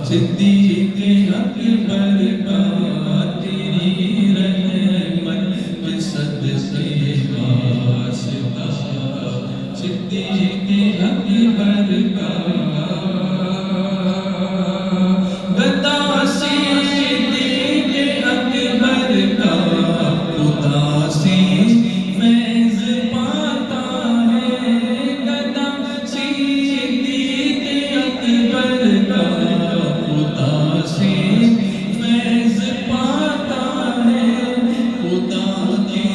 صدیق اکبر کا تیری رحمت کے صدقے واسطہ صدیق اکبر کا بتا صدیق اکبر کا خدا سے فیض پاتا ہے گدا صدیق اکبر کا خدا سے فیض پاتا ہے خدا کے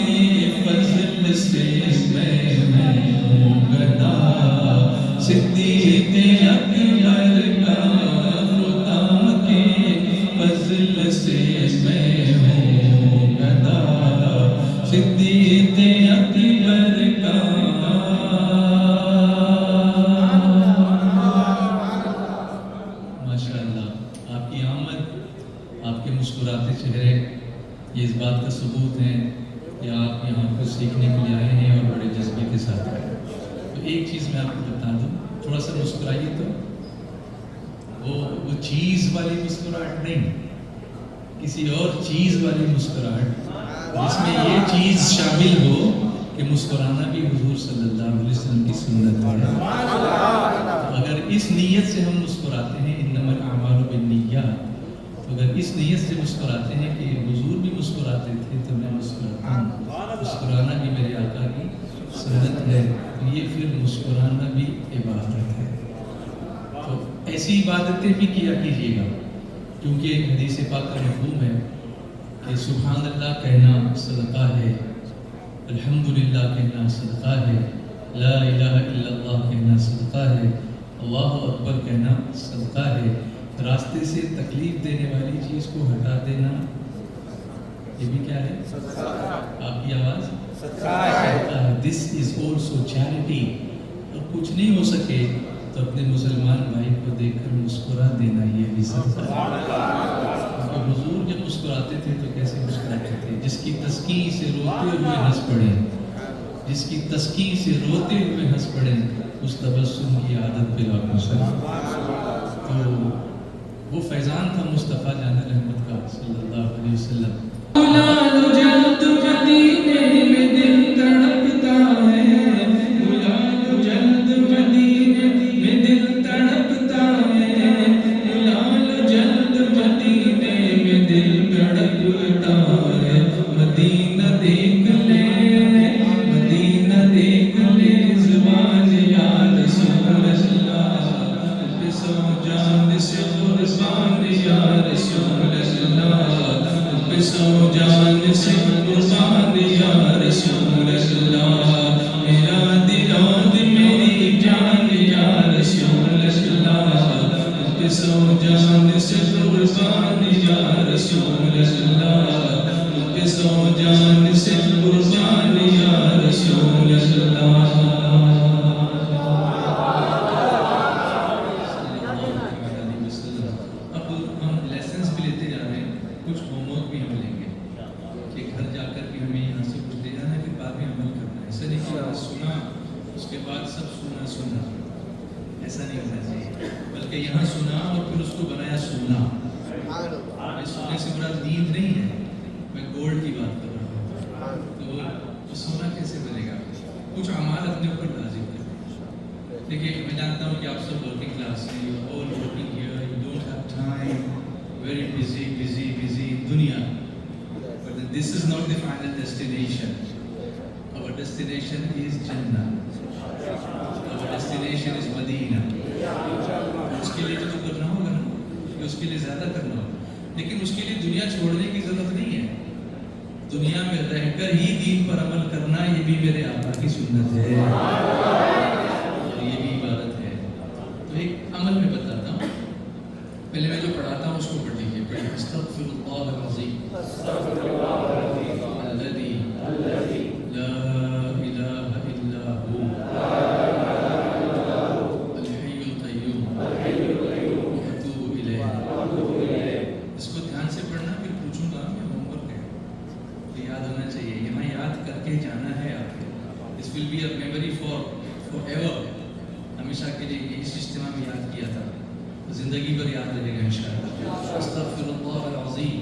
فضل سے میں ہوں گدا صدیق اکبر کا خدا کے فضل سے میں ہوں گدا صدیق اکبر کا ماشاءاللہ آپ کی آمد آپ کے مسکراتے چہرے یہ اس بات کا ثبوت ہے کہ آپ یہاں کو سیکھنے کے لیے آئے ہیں اور بڑے جذبے کے ساتھ آئے ہیں۔ تو ایک چیز میں آپ کو بتا دوں، تھوڑا سا مسکرائیے تو وہ چیز والی مسکراہٹ نہیں، کسی اور چیز والی مسکراہٹ جس میں یہ چیز شامل ہو کہ مسکرانا بھی حضور صلی اللہ علیہ وسلم کی سنت ہے۔ اگر اس نیت سے ہم مسکراتے ہیں انما الاعمال بالنیات، تو اگر اس نیت سے مسکراتے ہیں کہ حضور بھی مسکراتے تھے تو میں مسکراتا ہوں، مسکرانا بھی میرے آقا کی سنت ہے، تو یہ پھر مسکرانا بھی عبادت ہے۔ تو ایسی عبادتیں بھی کیا کیجیے گا، کیونکہ حدیث پاک کا مفہوم ہے کہ سبحان اللہ کہنا صدقہ ہے، الحمدللہ کہنا صدقہ ہے، لا الہ الا اللہ کہنا صدقہ ہے، اللہ اکبر کہنا صدقہ ہے، راستے سے تکلیف دینے والی چیز کو ہٹا دینا یہ بھی کیا ہے؟ آپ کی آواز صدقہ ہے۔ This is also charity. اور کچھ نہیں ہو سکے تو اپنے مسلمان بھائی کو دیکھ کر مسکرا دینا یہ بھی صدقہ ہے۔ کیونکہ حضور جب مسکراتے تھے تو کیسے مسکراتے تھے؟ جس کی تسکین سے روتے ہوئے ہنس پڑے، جس کی تسکین سے روتے ہوئے ہنس پڑے، اس تبسم کی عادت پہ لاکھوں سلام۔ تو وہ فیضان تھا مصطفیٰ جان رحمت کا صلی اللہ علیہ وسلم۔ جلد مدینے میں دل تڑپتا ہے، جلد مدینے میں دل تڑپتا ہے، جلد مدینے میں دل تڑپتا ہے، مدینہ دیکھ لے، مدینہ دیکھ لے زبان یا رسول اللہ، سو جان سے قربان یا رسول اللہ، سو جان سے قربان یا رسول اللہ، میرا دل اور میری جان یا رسول اللہ، سو جان سے قربان یا رسول اللہ، سو جان سے قربان یا رسول اللہ۔ اب ہم لیسنز بھی لیتے جا رہے ہیں، کچھ ہوم ورک بھی ہم لیں گے کہ گھر جا کر بھی ہمیں یہاں سے کچھ دینا ہے، پھر بعد میں عمل کرنا ہے۔ ایسا نہیں کہ سنا اس کے بعد سب سنا ایسا نہیں ہونا چاہیے، بلکہ یہاں سنا اور پھر اس کو بنایا سونا۔ سونے سے مراد نیند نہیں ہے، میں گولڈ کی بات کر رہا ہوں۔ تو سونا کیسے بنے گا؟ کچھ اعمال اپنے اوپر لازم کریں۔ دیکھیے میں جانتا ہوں کہ آپ سب ورکنگ کلاس ہیں، you all working hair, you don't have time, very busy دنیا، but this is not the final destination. Our destination is Jannah. Our destination is Medina. اس کے لیے تو کرنا ہوگا نا، کہ اس کے لیے زیادہ کرنا ہوگا، لیکن اس کے لیے دنیا چھوڑنے کی ضرورت نہیں ہے۔ دنیا میں رہ کر ہی دین پر عمل کرنا یہ بھی میرے آقا کی سنت ہے، یہ بھی عبادت ہے۔ تو ایک عمل میں بتاتا ہوں، پہلے میں جو پڑھاتا ہوں اس کو پڑھ لیجیے۔ استغفر اللہ العظیم تو یاد ہونا چاہیے، یہاں یاد کر کے جانا ہے آپ کو. This will be a memory forever, ہمیشہ کے لیے اس اجتماع میں یاد کیا تھا، زندگی بھر یاد رہے گا انشاءاللہ. استغفر اللہ العظیم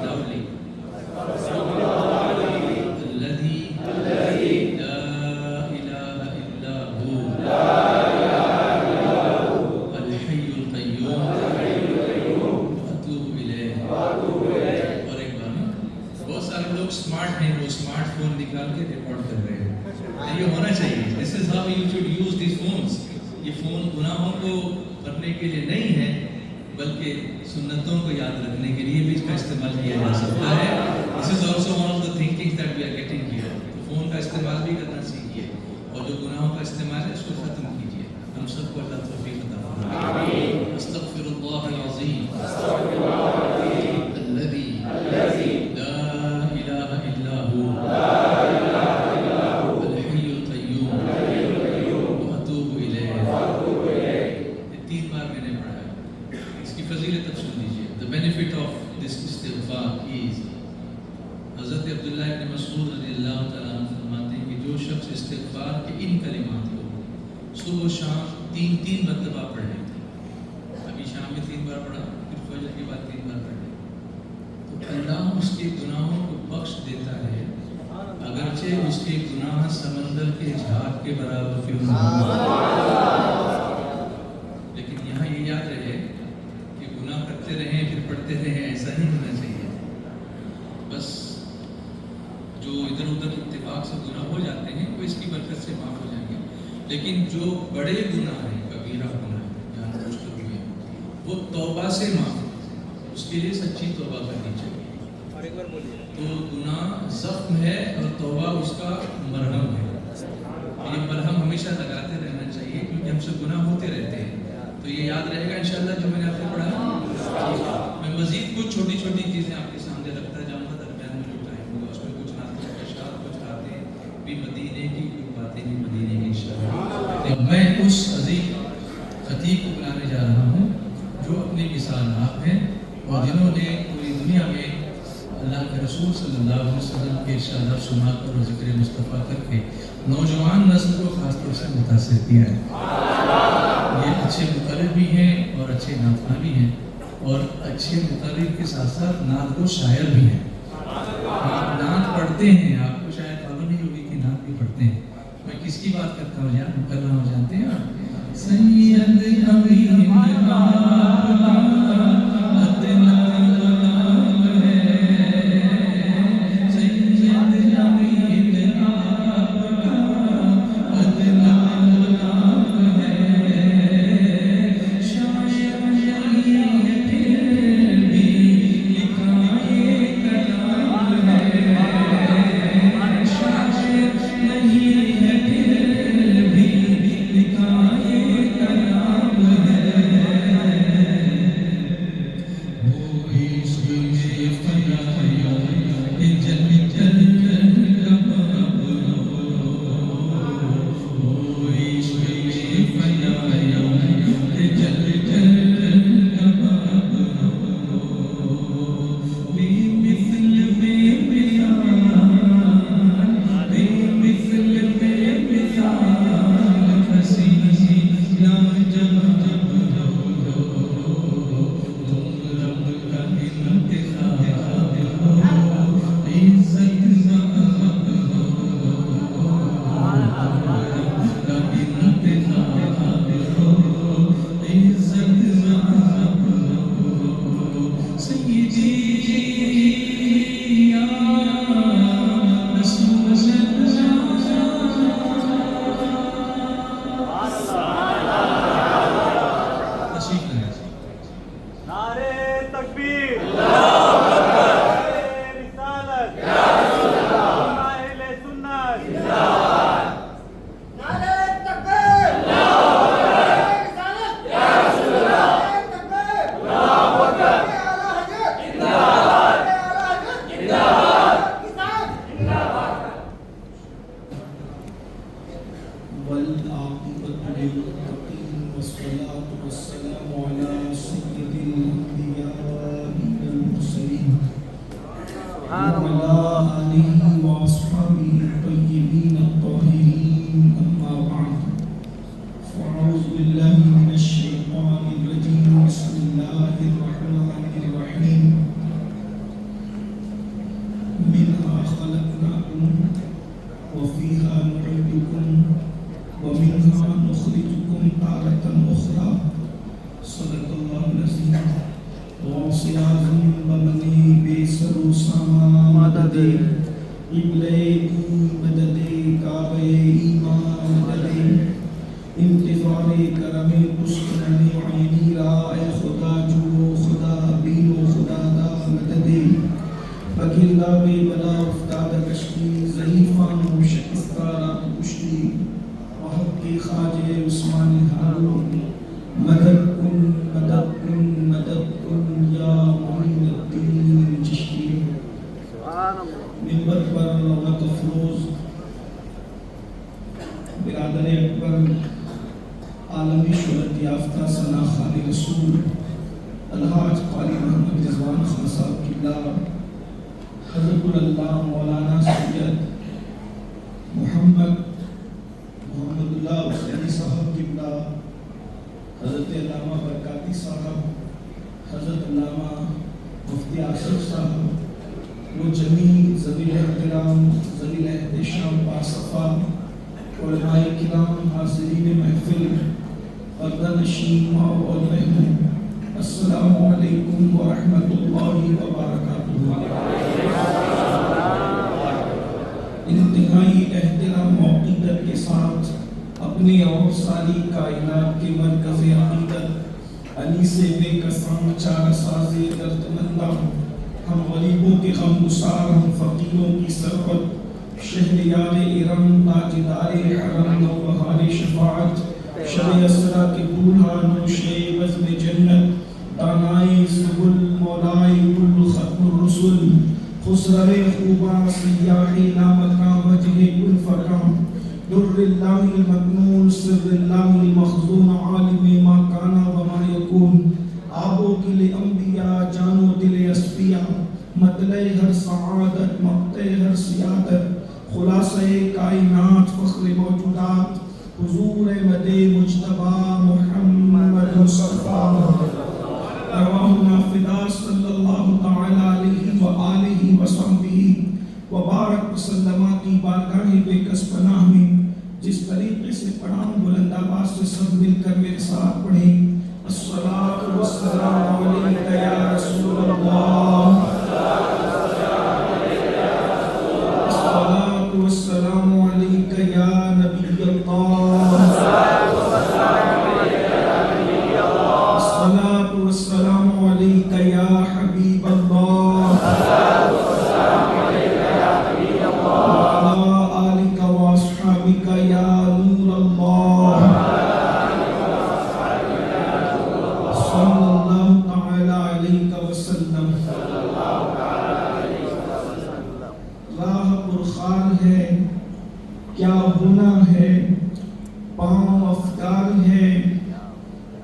لاؤڈلی الذی لا الہ الا ہو الحی القیوم اتوب الیہ. اور ایک بار بہت سارے لوگ اسمارٹ ہیں، وہ اسمارٹ فون نکال کے ریکارڈ کر رہے ہیں. یہ ہونا چاہیے. This is how you should use these phones. یہ فون گناہوں کو کرنے کے لیے نہیں ہے، بلکہ سنتوں کو یاد رکھنے کے لیے بھی اس کا استعمال کیا جا سکتا ہے. This is also one of the thinking that we are getting here. تو فون کا استعمال بھی کرنا سیکھیے، اور جو گناہوں کا استعمال ہے اس کو ختم کیجیے. ہم سب کو اللہ توفیق عطا فرمائے. استغفر اللہ العظیم الذی لا الہ الا ہو الحی القیوم واتوب الیہ. یہ 3 بار میں نے پڑھا ہے. اس کی فضیلت اب سن لیجیے. The benefit of this استغفار is، حضرت عبداللہ ابن مسعود رضی اللہ تعالیٰ عنہ فرماتے ہیں کہ جو شخص استغفار کے ان کلمات کو صبح و شام 3 مرتبہ پڑھ لے، ابھی شام میں 3 بار پڑھا، پھر فجر کے بعد 3 بار پڑھ لے، تو اللہ اس کے گناہوں کو بخش دیتا ہے، اگرچہ اس کے گناہ سمندر کے جھاگ کے برابر کیوں نہ ہو. لیکن یہاں یہ یاد رہے کہ گناہ کرتے رہیں پھر پڑھتے رہیں، ایسا نہیں ہونا چاہیے. بس جو ادھر ادھر اتفاق سے گناہ ہو جاتے ہیں وہ اس کی برکت سے معاف ہو جائیں گے، لیکن جو بڑے گناہ ہیں، کبیرہ گناہ جان بوجھ کر ہوئے، وہ توبہ سے معاف، اس کے لیے سچی توبہ کرنی چاہیے. تو گناہ زخم ہے اور توبہ اس کا مرہم ہے. یہ مرہم ہمیشہ لگاتے رہنا چاہیے، کیونکہ ہم سے گناہ ہوتے رہتے ہیں. تو یہ یاد رہے گا انشاءاللہ جو میں نے آپ کو پڑھا. میں مزید کچھ چھوٹی چھوٹی چیزیں آپ کے سامنے رکھتا جاؤں گا، درمیان میں جو ٹائم ہوگا اس میں کچھ نعتیں، اشعار، کچھ باتیں بھی مدینے کی، کچھ باتیں بھی مدینے کی انشاءاللہ. میں اس عظیم خطیب کو بلانے جا رہا ہوں جو اپنی مثال آپ ہیں، اور جنہوں نے پوری دنیا میں اللہ کے رسول صلی اللہ علیہ وسلم کے ارشادات سنا کر اور ذکر مصطفیٰ کر کے نوجوان نسل کو خاص طور سے متاثر کیا ہے. یہ اچھے مقرر بھی ہیں اور اچھے نعت بھی ہیں، اور اچھے مقرر کے ساتھ ساتھ نعت کو شاعر بھی ہیں. نعت پڑھتے ہیں، آپ کو شاید معلوم نہیں ہوگی کہ نعت بھی پڑھتے ہیں. میں کس کی بات کرتا ہوں یار، مکرر ہو جانتے ہیں آپ. سید امین زندہ وعلى آله وأصحابه الطيبين الطاهرين أما بعد فأعوذ بالله من الشيطان الرجيم بسم الله الرحمن الرحيم منها خلقناكم وفيها نعيدكم ومنها نخرجكم تارة أخرى صدق الله العظيم وصياغم بمني بسر سما مدد قبلے مدد کعبہ ایمان مدد انتظار کرم پشکنن عینی را اے خدا جو خدا بین و خدا دا مدد بگردہ بے بلا افتاد کشتی ضعیفان و شکستہ رات کشتی وحق کی خواجہ عثمان ہارون مدد کن مدد کن مدد کن یا معین الدین چشتی منبر پر لغت افروز برادر اکبر عالمی شہرت یافتہ ثنا خان رسول الحاج قاری محمد رضوان خان صاحب قبلہ حضرت اللہ مولانا سید محمد اللہ حسینی صاحب قبلہ حضرت علامہ برکاتی صاحب حضرت علامہ مفتی آصف صاحب وہ جمیع ذوی احترام ذوی احتشام باصفا علماء کرام حاضرین محفل پردہ نشین ماں اور بہنوں السلام علیکم ورحمۃ اللہ وبرکاتہ۔ انتہائی احترام و عقیدت کے ساتھ اپنے اور ساری کائنات کے مرکز عقیدت علی سے بے قسم چار ساز دردمندہ ہم غریبوں کے غم گسار ہم فقیروں کی سربت شہریار ارم تاجدار حرم نوبہار شفاعت شب اسرا کے بوڑھا نوش بزم جنت دانائے سبل مولائے کل ختم الرسل خسرو خوباں سیاح لامکاں وجہ کل فکاں در اللہ المکنون سر اللہ المخزون عالم ما کانا وما یکون آبو گل انبیاء جانو دل اسفیاء مطلع ہر سعادت مقطع ہر سیادت خلاصہ کائنات فخر موجودات حضور مد مجتبی محمد مصطفیٰ ارواحنا فدا صلی اللہ تعالی علیہ وآلہ وصحبہ وبارک وسلم کی بارگاہ بے کس پناہ میں جس طریقے سے پڑھاؤں بلند آواز سے سب مل کر میرے ساتھ پڑھیں الصلاۃ والسلام علیک یا رسول اللہ الصلاۃ والسلام علیک یا نبی اللہ الصلاۃ والسلام علیک یا حبیب اللہ کیا ہونا ہے پاؤں افکار ہے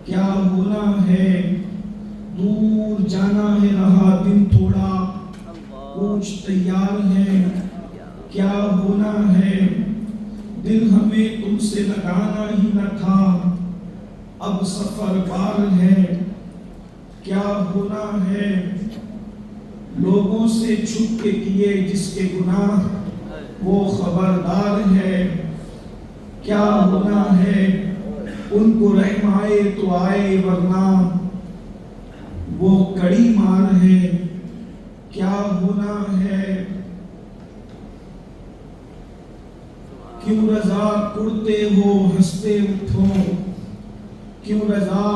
کیا ہونا ہے دور جانا ہے رہا دن تھوڑا کوچ تیار ہے کیا ہونا ہے دل ہمیں تم سے لگانا ہی نہ تھا اب سفر بار ہے کیا ہونا ہے لوگوں سے چھپ کے کیے جس کے گناہ وہ خبردار ہے کیا ہونا ہے ان کو رحم آئے تو آئے ورنہ وہ کڑی مار ہے کیا ہونا ہے کیوں رضا کرتے ہو ہنستے اٹھو کیوں رضا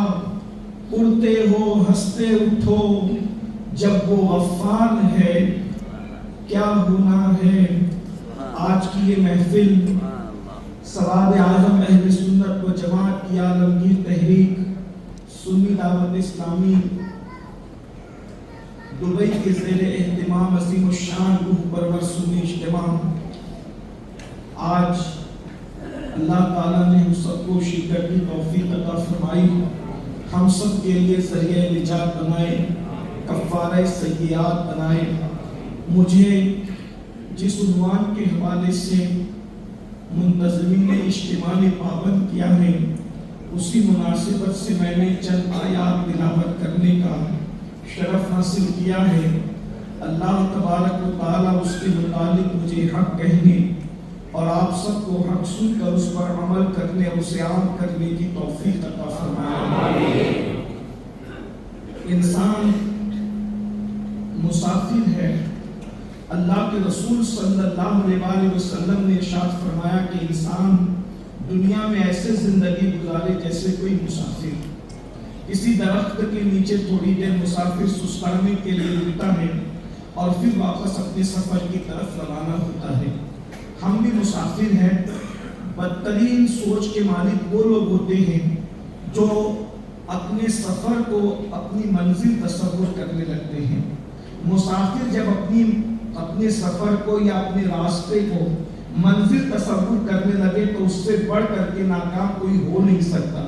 کرتے ہو ہنستے اٹھو جب وہ غفار ہے کیا ہونا ہے آج کی یہ محفل سواد اعظم اہل سنت و جماعت کی عالمگیر تحریک سنی دعوت اسلامی دبئی کے زیر اہتمام عظیم الشان روح پرور سنی اجتماع آج اللہ تعالیٰ نے ہم سب کو شرکت کی توفیق عطا فرمائی ہم سب کے لیے ذریعہ نجات بنائے کفارہ سیئات بنائے مجھے جس عنوان کے حوالے سے منتظمین نے اجتماع میں پابند کیا ہے اسی مناسبت سے میں نے چند آیات تلاوت کرنے کا شرف حاصل کیا ہے۔ اللہ تبارک و تعالیٰ اس کے متعلق مجھے حق کہنے اور آپ سب کو حق سن کر اس پر عمل کرنے اور اسے عام کرنے کی توفیق عطا فرمائے۔ انسان مسافر ہے۔ اللہ کے رسول صلی اللہ علیہ وسلم نے ارشاد فرمایا کہ انسان دنیا میں ایسے زندگی گزارے جیسے کوئی مسافر کسی درخت کے نیچے تھوڑی دیر مسافر سستانے کے لیے رکتا ہے اور پھر واپس اپنے سفر کی طرف روانہ ہوتا ہے۔ ہم بھی مسافر ہیں۔ بدترین سوچ کے مالک وہ لوگ ہوتے ہیں جو اپنے سفر کو اپنی منزل تصور کرنے لگتے ہیں۔ مسافر جب اپنے سفر کو یا اپنے راستے کو منزل تصور کرنے لگے تو اس سے بڑھ کر کے ناکام کوئی ہو نہیں سکتا۔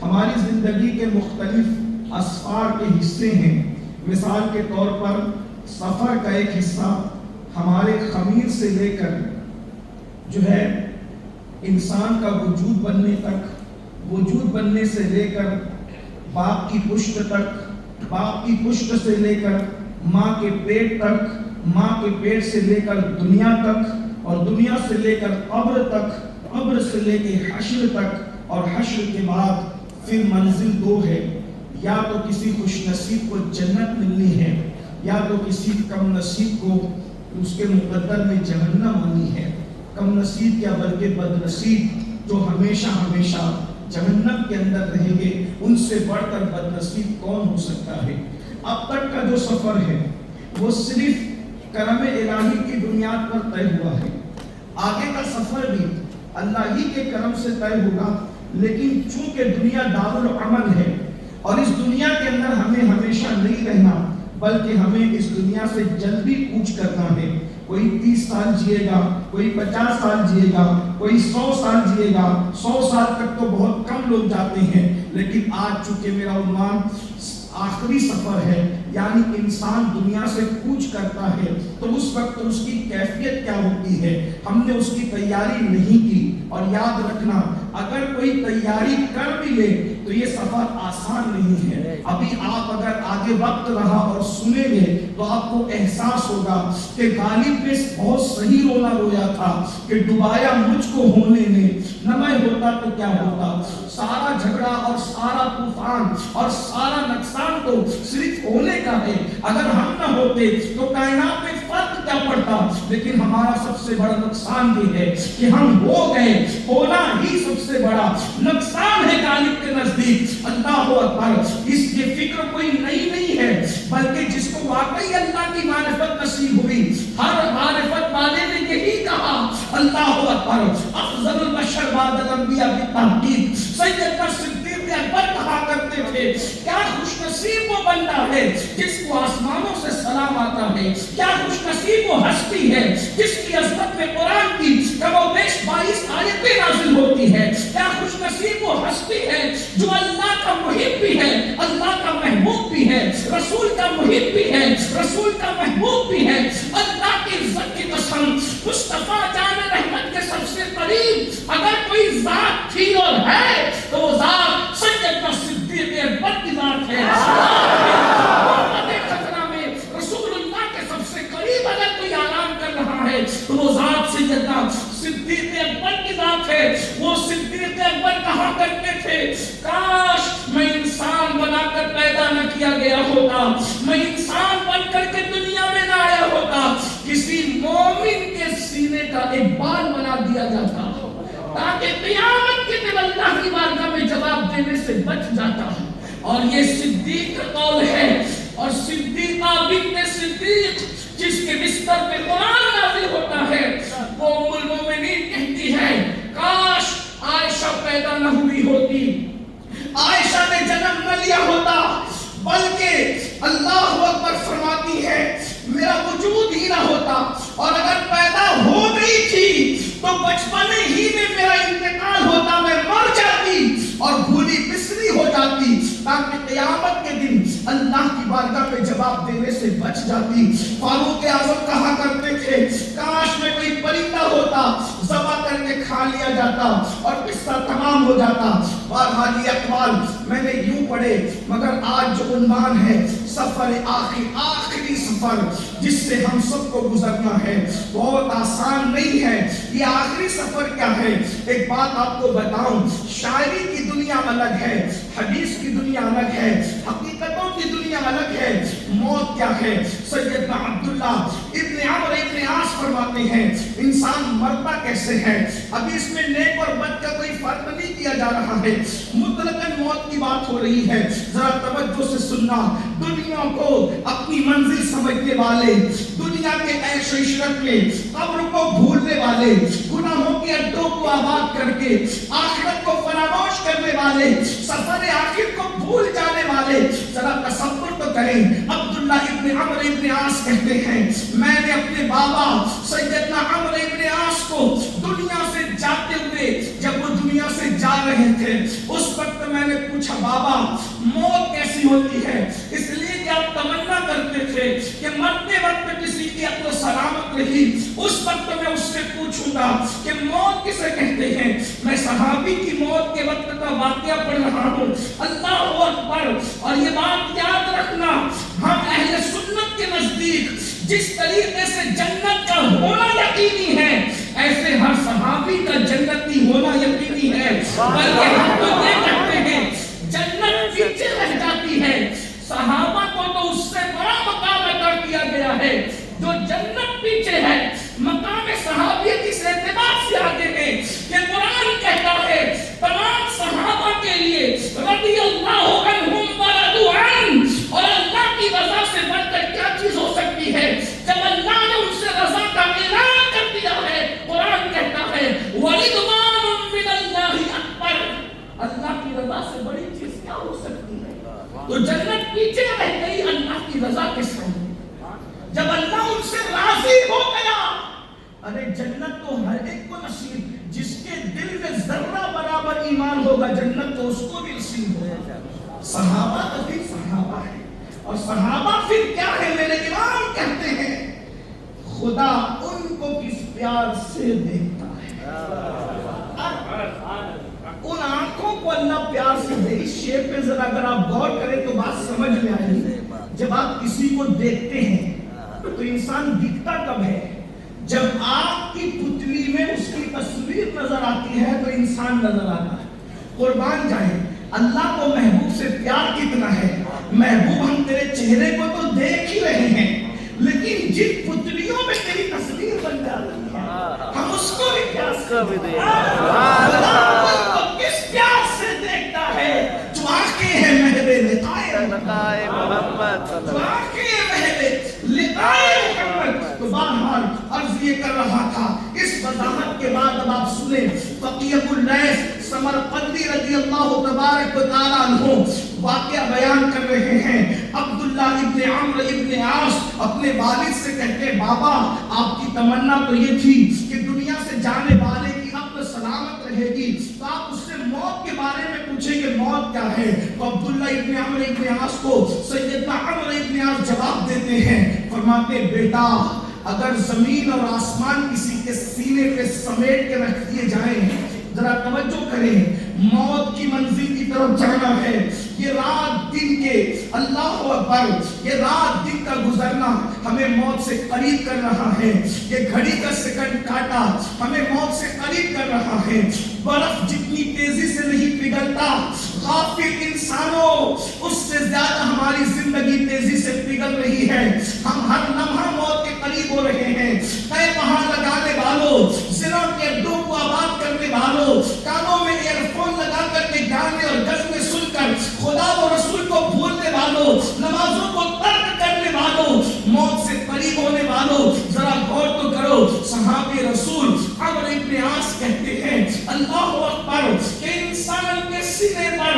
ہماری زندگی کے مختلف اسفار کے حصے ہیں۔ مثال کے طور پر سفر کا ایک حصہ ہمارے خمیر سے لے کر جو ہے انسان کا وجود بننے تک، وجود بننے سے لے کر باپ کی پشت تک، باپ کی پشت سے لے کر ماں کے پیٹ تک، ماں کے پیٹ سے لے کر دنیا تک، اور دنیا سے لے کر قبر تک، قبر سے لے کے حشر تک، اور حشر کے بعد پھر منزل دو ہے۔ یا تو کسی خوش نصیب کو جنت ملنی ہے یا تو کسی کم نصیب کو اس کے مقدر میں جہنم آنی ہے۔ کم نصیب کیا بلکہ بد نصیب جو ہمیشہ ہمیشہ جہنم کے اندر رہیں گے، ان سے بڑھ کر بد نصیب کون ہو سکتا ہے؟ اب تک کا جو سفر ہے وہ صرف کرم الہی کی بنیاد پر طے ہوا ہے۔ آگے کا سفر بھی اللہ ہی کے کرم سے طے ہوگا، لیکن چونکہ دنیا دارالعمل ہے اور اس دنیا کے اندر ہمیں ہمیشہ نہیں رہنا بلکہ ہمیں اس دنیا سے جلدی کوچ کرنا ہے۔ کوئی 30 سال جیے گا، کوئی 50 سال جیے گا، کوئی 100 سال جیے گا۔ 100 سال تک تو بہت کم لوگ جاتے ہیں، لیکن آج چونکہ میرا عنوان آخری سفر ہے، یعنی انسان دنیا سے کوچ کرتا ہے، تو اس وقت اس کی کیفیت کیا ہوتی ہے؟ ہم نے اس کی تیاری نہیں کی۔ اور یاد رکھنا، اگر کوئی تیاری کر بھی لے تو یہ سفر آسان نہیں ہے۔ ابھی آپ اگر آگے وقت رہا اور سنیں گے تو آپ کو احساس ہوگا کہ غالب نے بہت صحیح رونا رویا تھا کہ ڈبایا مجھ کو ہونے نے، نہ میں ہوتا تو کیا ہوتا۔ سارا جھگڑا اور سارا طوفان اور سارا نقصان تو صرف ہونے کا ہے۔ اگر ہم نہ ہوتے تو کائنات میں فرق کیا پڑتا؟ لیکن ہمارا سب سے بڑا نقصان یہ ہے کہ ہم ہو گئے۔ ہونا ہی سب سے بڑا نقصان ہے غالب کے نزدیک۔ اللہ اکبر! اس یہ فکر کوئی نئی نہیں ہے، بلکہ جس کو واقعی اللہ کی معرفت نصیب ہوئی، ہر معرفت والے نے یہی کہا۔ اللہ اکبر! افضل البشر بعد الانبیاء بالتحقیق سیدنا صدیق اکبر کہا کرتے تھے، کیا خوش نصیب وہ بندہ ہے جس کو آسمانوں سے سلام آتا ہے، کیا خوش نصیب وہ ہستی ہے جس کی عظمت میں قرآن کی کم و بیش 22 آیتیں نازل ہوتی ہے، کیا خوش نصیب وہ ہستی ہے جو اللہ کا محب بھی ہے، اللہ کا محبوب بھی ہے، رسول کا محب بھی ہے، رسول کا محبوب بھی ہے۔ اللہ کی عزت کی قسم، مصطفیٰ جان رحمت کے سب سے قریب اگر کوئی ذات تھی اور ہے تو وہ ذات سیدنا صدیق اکبر کی ذات ہے۔ رسول اللہ کے سب سے قریب اگر کوئی اعلان کر رہا ہے تو وہ ذات سیدنا صدیق اکبر کی ذات ہے۔ وہ صدیق اکبر کہا کرتے تھے، کاش میں انسان بنا کر پیدا نہ کیا گیا ہوتا، میں انسان بن کر کے دنیا میں نہ آیا ہوتا، کسی مومن کے سینے کا ایک بال بنا دیا جاتا تاکہ قیامت کے دن اللہ کی بارگاہ میں جواب دینے سے بچ جاتا۔ اور یہ صدیق کا قول ہے، اور صدیقہ بنت صدیق جس کے بستر پہ قرآن نازل ہوتا ہے، وہ ام المومنین کہتی ہے، کاش عائشہ پیدا نہ ہوئی ہوتی، عائشہ نے جنم نہ لیا ہوتا، بلکہ اللہ اکبر فرماتی ہے میرا وجود ہی نہ ہوتا، اور اگر پیدا ہو گئی تھی تو بچپنے ہی میں میرا انتقال ہوتا، میں مر جاتی اور بھولی بسری ہو جاتی، تاکہ قیامت کے دن اللہ کی بارگاہ میں جواب دینے سے بچ جاتی۔ فاروق اعظم کہا جاتا. بہرحال یہ اقوال میں نے یوں پڑھے، مگر آج جو عنوان ہے سفر آخری سفر جس سے ہم سب کو گزرنا ہے، بہت آسان نہیں ہے. یہ آخری سفر کیا ہے؟ ایک بات آپ کو بتاؤں، شاعری کی دنیا الگ ہے، حدیث کی دنیا الگ ہے، حقیقتوں کی دنیا الگ ہے. موت کیا ہے؟ سیدنا عبداللہ ابن عمرو ابن عاص فرماتے ہیں انسان مرتا کیسے ہے. ابھی اس میں نیک اور بد کا کوئی فرق نہیں کیا جا رہا ہے، مطلقاً موت کی بات ہو رہی ہے. ذرا توجہ سے سننا. دنیا کو اپنی منزل سمجھنے والے، دنیا کے عیش و عشرت میں قبر کو بھولنے والے، گناہوں کے اڈوں کو آباد کر کے آخرت کو فراموش کرنے والے، سفر آخر کو بھول جانے والے، ذرا تصور تو کریں. عبداللہ ابن عمرو ابن عاص کہتے ہیں میں نے اپنے بابا سیدنا عمرو ابن عاص کو دنیا سے جاتے ہوئے، جب وہ دنیا سے جا رہے تھے، اس وقت میں نے پوچھا بابا موت کیسی ہوتی ہے؟ اس لیے کہ آپ تمنا کرتے تھے کہ مرتے وقت کسی کی عقل سلامت رہی. اس وقت میں اس سے پوچھوں گا کہ موت کسے کہتے ہیں. میں صحابی کی موت کے وقت کا واقعہ پڑھ رہا ہوں. اللہ اکبر. اور یہ بات یاد رکھنا، ہم اہل سنت کے نزدیک جس طریقے سے جنت کا ہونا یقینی ہے، ایسے ہر صحابی کا جنتی ہونا یقینی ہے. بلکہ ہم تو یہ کہتے ہیں جنت پیچھے رہ جاتی ہے. صحابہ کو تو اس سے بڑا مقام عطا کیا گیا ہے. جو جنت پیچھے ہے، مقام صحابیت اس اعتبار سے آگے ہے کہ قرآن کہتا ہے تمام صحابہ کے لیے رضی اللہ عنہم ورضوا عنہ. اور اللہ کی رضا سے بڑھ کر کیا چیز ہو سکتی ہے؟ جب اللہ نے ان سے رضا کا اعلان کر دیا ہے، قرآن کہتا ہے وَرِضْوَانٌ مِّنَ اللَّهِ أَكْبَرُ. اللہ کی رضا سے بڑی چیز کیا ہو سکتی ہے؟ تو جنت پیچھے رہ گئی اللہ کی رضا کے سامنے. جب اللہ ان سے راضی ہو گیا، ارے جنت تو ہر ایک کو نصیب، جس کے دل میں ذرہ برابر ایمان ہوگا جنت تو اس کو بھی نصیب ہوگا. صحابہ تو پھر صحابہ ہے، اور صحابہ پھر کیا ہے؟ میرے امام کہتے ہیں خدا ان کو کس پیار سے دیکھتا ہے. ان آنکھوں کو اللہ پیار سے دے. اس شعر پہ ذرا اگر آپ غور کریں تو بات سمجھ میں آئے گی. جب آپ کسی کو دیکھتے ہیں تو انسان دکھتا کب ہے؟ جب آپ کی پتلی میں اس کی تصویر نظر آتی ہے تو انسان نظر آتا ہے. قربان جائیں، اللہ کو محبوب سے پیار کتنا ہے. محبوب ہم تیرے چہرے کو تو دیکھ ہی رہے ہیں، لیکن جن پتلیوں میں تیری تصویر بن جاتی ہے ہم اس کو بھی پیار سے کس پیار سے دیکھتا ہے؟ جو آنکھیں ہیں محبے لقائے محمد، جو آنکھیں ہیں محبے لقائے محمد. تو بہرحال عرض یہ کر رہا تھا، اس وضاحت کے بعد اب آپ سنیں فقیہ اللیث سمرقندی رضی اللہ تبارک و تعالیٰ عنہ واقعہ بیان کر رہے ہیں. عبداللہ ابن عمرو ابن عاص اپنے والد سے کہتے بابا آپ کی تمنا تو یہ تھی کہ دنیا سے جانے والے کی عقل سلامت رہے گی، تو آپ اس سے موت کے بارے میں پوچھیں کہ موت کیا ہے. تو عبداللہ ابن عمرو ابن عاص کو سیدنا عمرو ابن عاص جواب دیتے ہیں، فرماتے بیٹا اگر زمین اور آسمان کسی کے سینے پہ سمیٹ کے رکھ دیے جائیں، ذرا توجہ کریں، موت کی منزل کی طرف جانا ہے. یہ رات دن کے اللہ اکبر، یہ رات دن کا گزرنا ہمیں موت سے قریب کر رہا ہے. یہ گھڑی کا سیکنڈ کاٹا ہمیں موت سے قریب کر رہا ہے. برف جتنی تیزی سے نہیں پگھلتا، غافل انسانوں اس سے زیادہ ہماری زندگی تیزی سے پگھل رہی ہے. ہم ہر لمحہ موت کے قریب ہو رہے ہیں. کئی وہاں لگانے والوں، زنا کے اڈوں کو آباد کرنے والوں، کانوں میں ایئر فون لگا کر کے گانے اور غزلیں سن کر خدا و رسول کو بھولنے والوں، نمازوں کو ترک کرنے والوں، موت سے قریب ہونے والوں، ذرا غور تو کرو. صحابی رسول عمرو ابن عاص کہتے ہیں اللہ اکبر کہ انسان کے سینے پر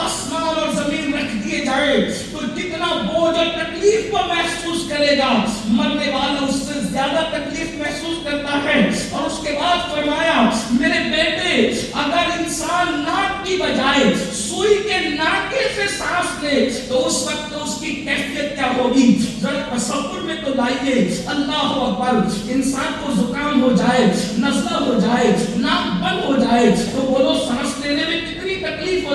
آسمان اور زمین رکھ دیے جائے تو کتنا بوجھ اور تکلیف کو محسوس کرے گا. مرنے والا اس سے زیادہ تکلیف محسوس کرتا ہے. اور اس کے بعد فرمایا میرے بیٹے اگر انسان ناک کی بجائے سوئی کے ناکے سے سانس لے تو اس وقت اس کی کیفیت کیا ہوگی؟ ذرا تصور میں تو لائیے. اللہ اکبر، انسان کو زکام ہو جائے، نزلہ ہو جائے، ناک بند ہو جائے تو بولو سانس لینے میں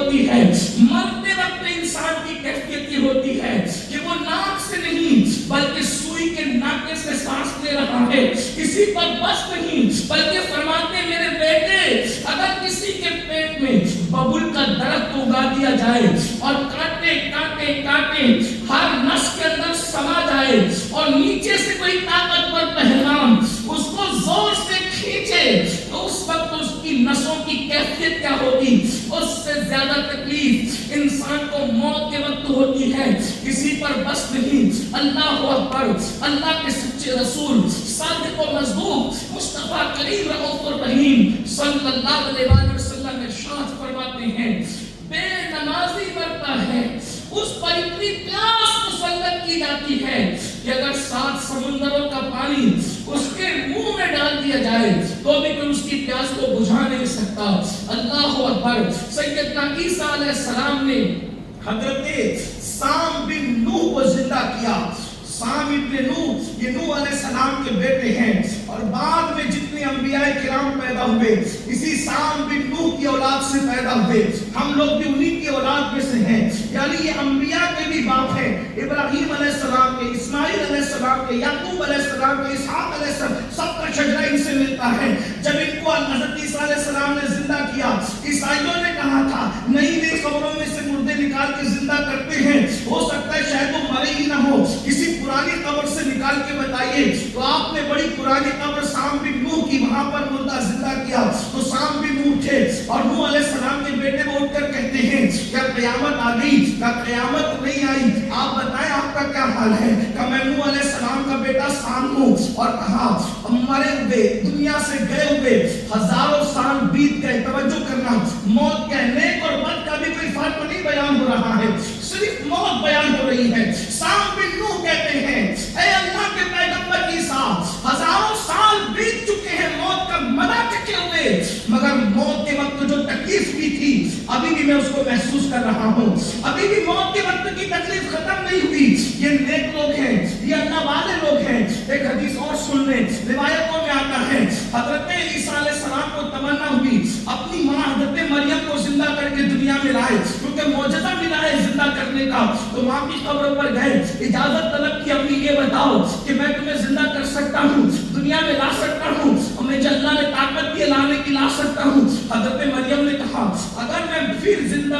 ہوتی ہے. مرتے وقت انسان کی کیفیت یہ ہوتی ہے کہ وہ ناک سے نہیں بلکہ سوئی کے ناکے سے سانس لے رہا ہے. کسی پر بس نہیں بلکہ فرماتے میرے بیٹے اگر کسی کے پیٹ میں ببول کا درخت اگا دیا جائے اور کاٹے کاٹے کاٹے ہر نس کے اندر سما جائے اور نیچے سے کوئی طاقتور پہلوان اس کو زور سے کھینچے تو اس وقت اس کی نسوں کی کیفیت کیا ہوگی؟ اس سے زیادہ تکلیف انسان کو موت کے وقت ہوتی ہے. کسی پر بس نہیں. اللہ اکبر. اللہ کے سچے رسول صادق و مصدوق مصطفیٰ کریم رؤوف الرحیم صلی اللہ علیہ وسلم ارشاد فرماتے ہیں بے نمازی مرتا ہے اس پر اتنی پیاس مسلط کی جاتی ہے کہ اگر 7 سمندروں کا پانی اس کے منہ میں ڈال دیا جائے تو بھی کوئی اس کی پیاس کو بجھا نہیں سکتا. اللہ اکبر. سیدنا عیسیٰ علیہ السلام نے حضرت سام بن نوح کو زندہ کیا. سام ابن نوح یہ نوح علیہ السلام کے بیٹے ہیں اور بعد میں جتنے انبیاء کرام پیدا ہوئے اسی سام بن نوح کی اولاد سے پیدا ہوئے. ہم لوگ بھی انہی کی اولاد میں سے ہیں. یعنی یہ انبیاء کے بھی باپ ہیں. ابراہیم علیہ السلام کے, اسماعیل علیہ السلام کے, یعقوب علیہ السلام کے, اسحاق علیہ السلام, سب کا شجرہ ان سے ملتا ہے. جب ان کو حضرت عیسیٰ علیہ السلام نے زندہ کیا عیسائیوں نے کہا تھا نئی نئی قبروں میں سے مردے نکال کے زندہ کرتے ہیں, ہو سکتا ہے شاید وہ مرے ہی نہ ہو, کسی پرانی قبر سے نکال کے بتائیے. تو آپ نے بڑی پرانی قبر سام بن نوح کی وہاں پر مردہ زندہ کیا. تو سام بن نوح تھے اور نوح علیہ السلام کے بیٹے وہ اٹھ کر کہتے ہیں کیا قیامت آ گئی؟ کیا قیامت نہیں آئی؟ آپ بتائیں آپ کا کیا حال ہے؟ کہ میں نوح علیہ السلام کا بیٹا سام ہوں. اور کہا مرے ہوئے دنیا سے گئے ہوئے ہزاروں سال بیت گئے. توجہ کرنا, موت کا نیک اور بد کا بھی کوئی فرق نہیں بیان ہو رہا ہے, صرف موت بیان ہو رہی ہے. سام بن نوح کہتے ہیں اے اللہ کے پیغمبر عیسیٰ ہزاروں سال بیت چکے ہیں موت کا مزہ چکے ہوئے, مگر موت کے وقت جو تکلیف بھی تھی ابھی بھی میں اس کو محسوس کر رہا ہوں. ابھی بھی موت کے وقت کی تکلیف ختم نہیں ہوئی. یہ نیک لوگ ہیں, یہ اللہ والے لوگ ہیں. ایک حدیث اور سن لیں, روایتوں میں آتا ہے حضرت عیسیٰ علیہ السلام کو تمنا ہوئی اپنی ماں حضرت مریم کو زندہ کر کے دنیا میں لائے کیونکہ معجزہ ملا ہے زندہ کرنے کا. تو ماں کی قبر پر گئے, اجازت طلب کی امی یہ بتاؤ کہ میں تمہیں زندہ کر سکتا ہوں, دنیا میں لا سکتا ہوں, اور مجھے اللہ نے طاقت دی لانے کی لا سکتا ہوں. حضرت مریم نے کہا اگر میں پھر زندہ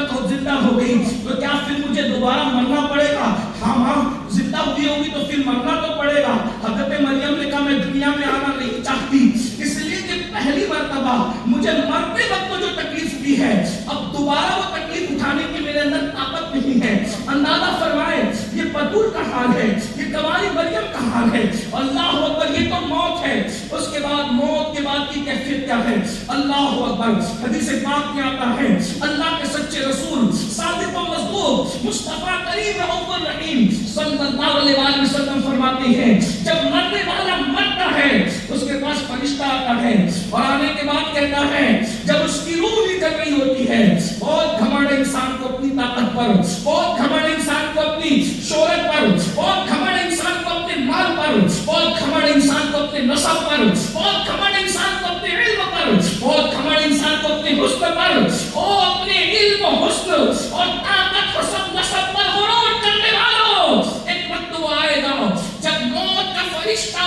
ہو گئی تو کیا پھر مجھے دوبارہ مرنا پڑے گا؟ ہاں ماں زندہ ہوئی ہوگی تو پھر مرنا تو پڑے گا. حضرت مریم نے کہا میں دنیا میں آنا نہیں چاہتی اس لیے کہ پہلی مرتبہ مجھے مرتے وقت جو تکلیف دی ہے اب دوبارہ وہ تکلیف اٹھانے کی میرے اندر طاقت نہیں ہے. اندازہ فرمائے یہ بطول کا حال ہے, یہ کنواری مریم کا حال ہے. اللہ اکبر. یہ تو موت ہے, اس کے بعد موت کے بعد کی کیفیت کیا ہے؟ اللہ اکبر. حدیث پاک میں آتا ہے اللہ کے سچے رسول صادق و مصدوق مصطفیٰ کریم رؤوف الرحیم صلی اللہ علیہ وسلم فرماتے ہیں جب مرنے والا مرتا ہے اس کے پاس فرشتہ آتا ہے اور آنے کے بعد کہتا ہے جب اس کی روح نکل رہی ہوتی ہے بہت گھمنڈ انسان کو اپنی طاقت پر, بہت گھمنڈ انسان کو اپنی شہرت پر, بہت گھمنڈ انسان کو اپنے مال پر, بہت گھمنڈ انسان کو اپنے نسب پر, بہت گھمنڈ انسان کو اپنے علم پر, بہت گھمنڈ انسان کو اپنے حسن پر, او اپنے علم و حسن اور طاقت حسن نسب پر غرور کرنے والوں, ایک وقت وہ آئے گا جب موت کا فرشتہ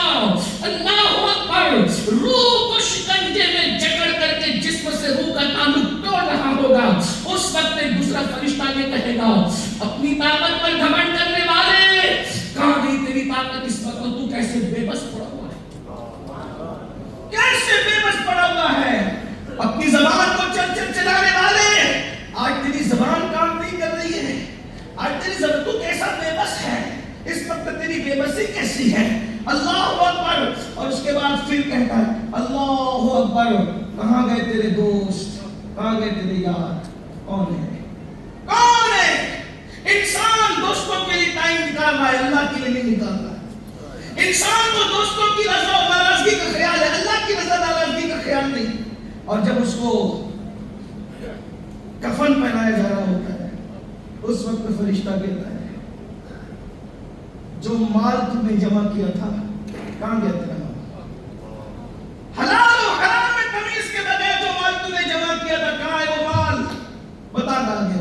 اللہ اکبر روح کو شکنجے میں جکڑ کر کے جسم سے روح کا تعلق توڑ رہا ہوگا. اس وقت ایک دوسرا فرشتہ یہ کہے گا اپنی طاقت پر گھمنڈ کرنے والے کہاں گئی تیری طاقت اس وقت؟ تو کیسے بے بس پڑا ہوا ہے, کیسے بے بس پڑا ہوا ہے. اپنی زبان کو چل چل چلانے والے آج تیری زبان کام نہیں کر رہی ہے, آج تیری زبان تو کیسا بے بس ہے, اس وقت تیری بے بسی کیسی ہے. اللہ اکبر. اور اس کے بعد پھر کہتا ہے اللہ اکبر کہاں گئے تیرے دوست, کہاں گئے تیرے یار, کون ہے کون ہے؟ انسان دوستوں کے لیے ٹائم نکال رہا ہے, اللہ کے لیے نہیں نکال رہا ہے. انسان کو دوستوں کی رضا و ناراضگی کا خیال ہے, اللہ کی رضا ناراضگی کا خیال نہیں. اور جب اس کو کفن پہنایا جا رہا ہوتا ہے اس وقت فرشتہ کہتا ہے جو مال تم نے جمع کیا تھا کہاں گیا تیرا مال؟ حلال و حرام میں تمیز کے بغیر جو مال تم نے جمع کیا تھا کہاں ہے وہ مال؟ بتا کہاں گیا.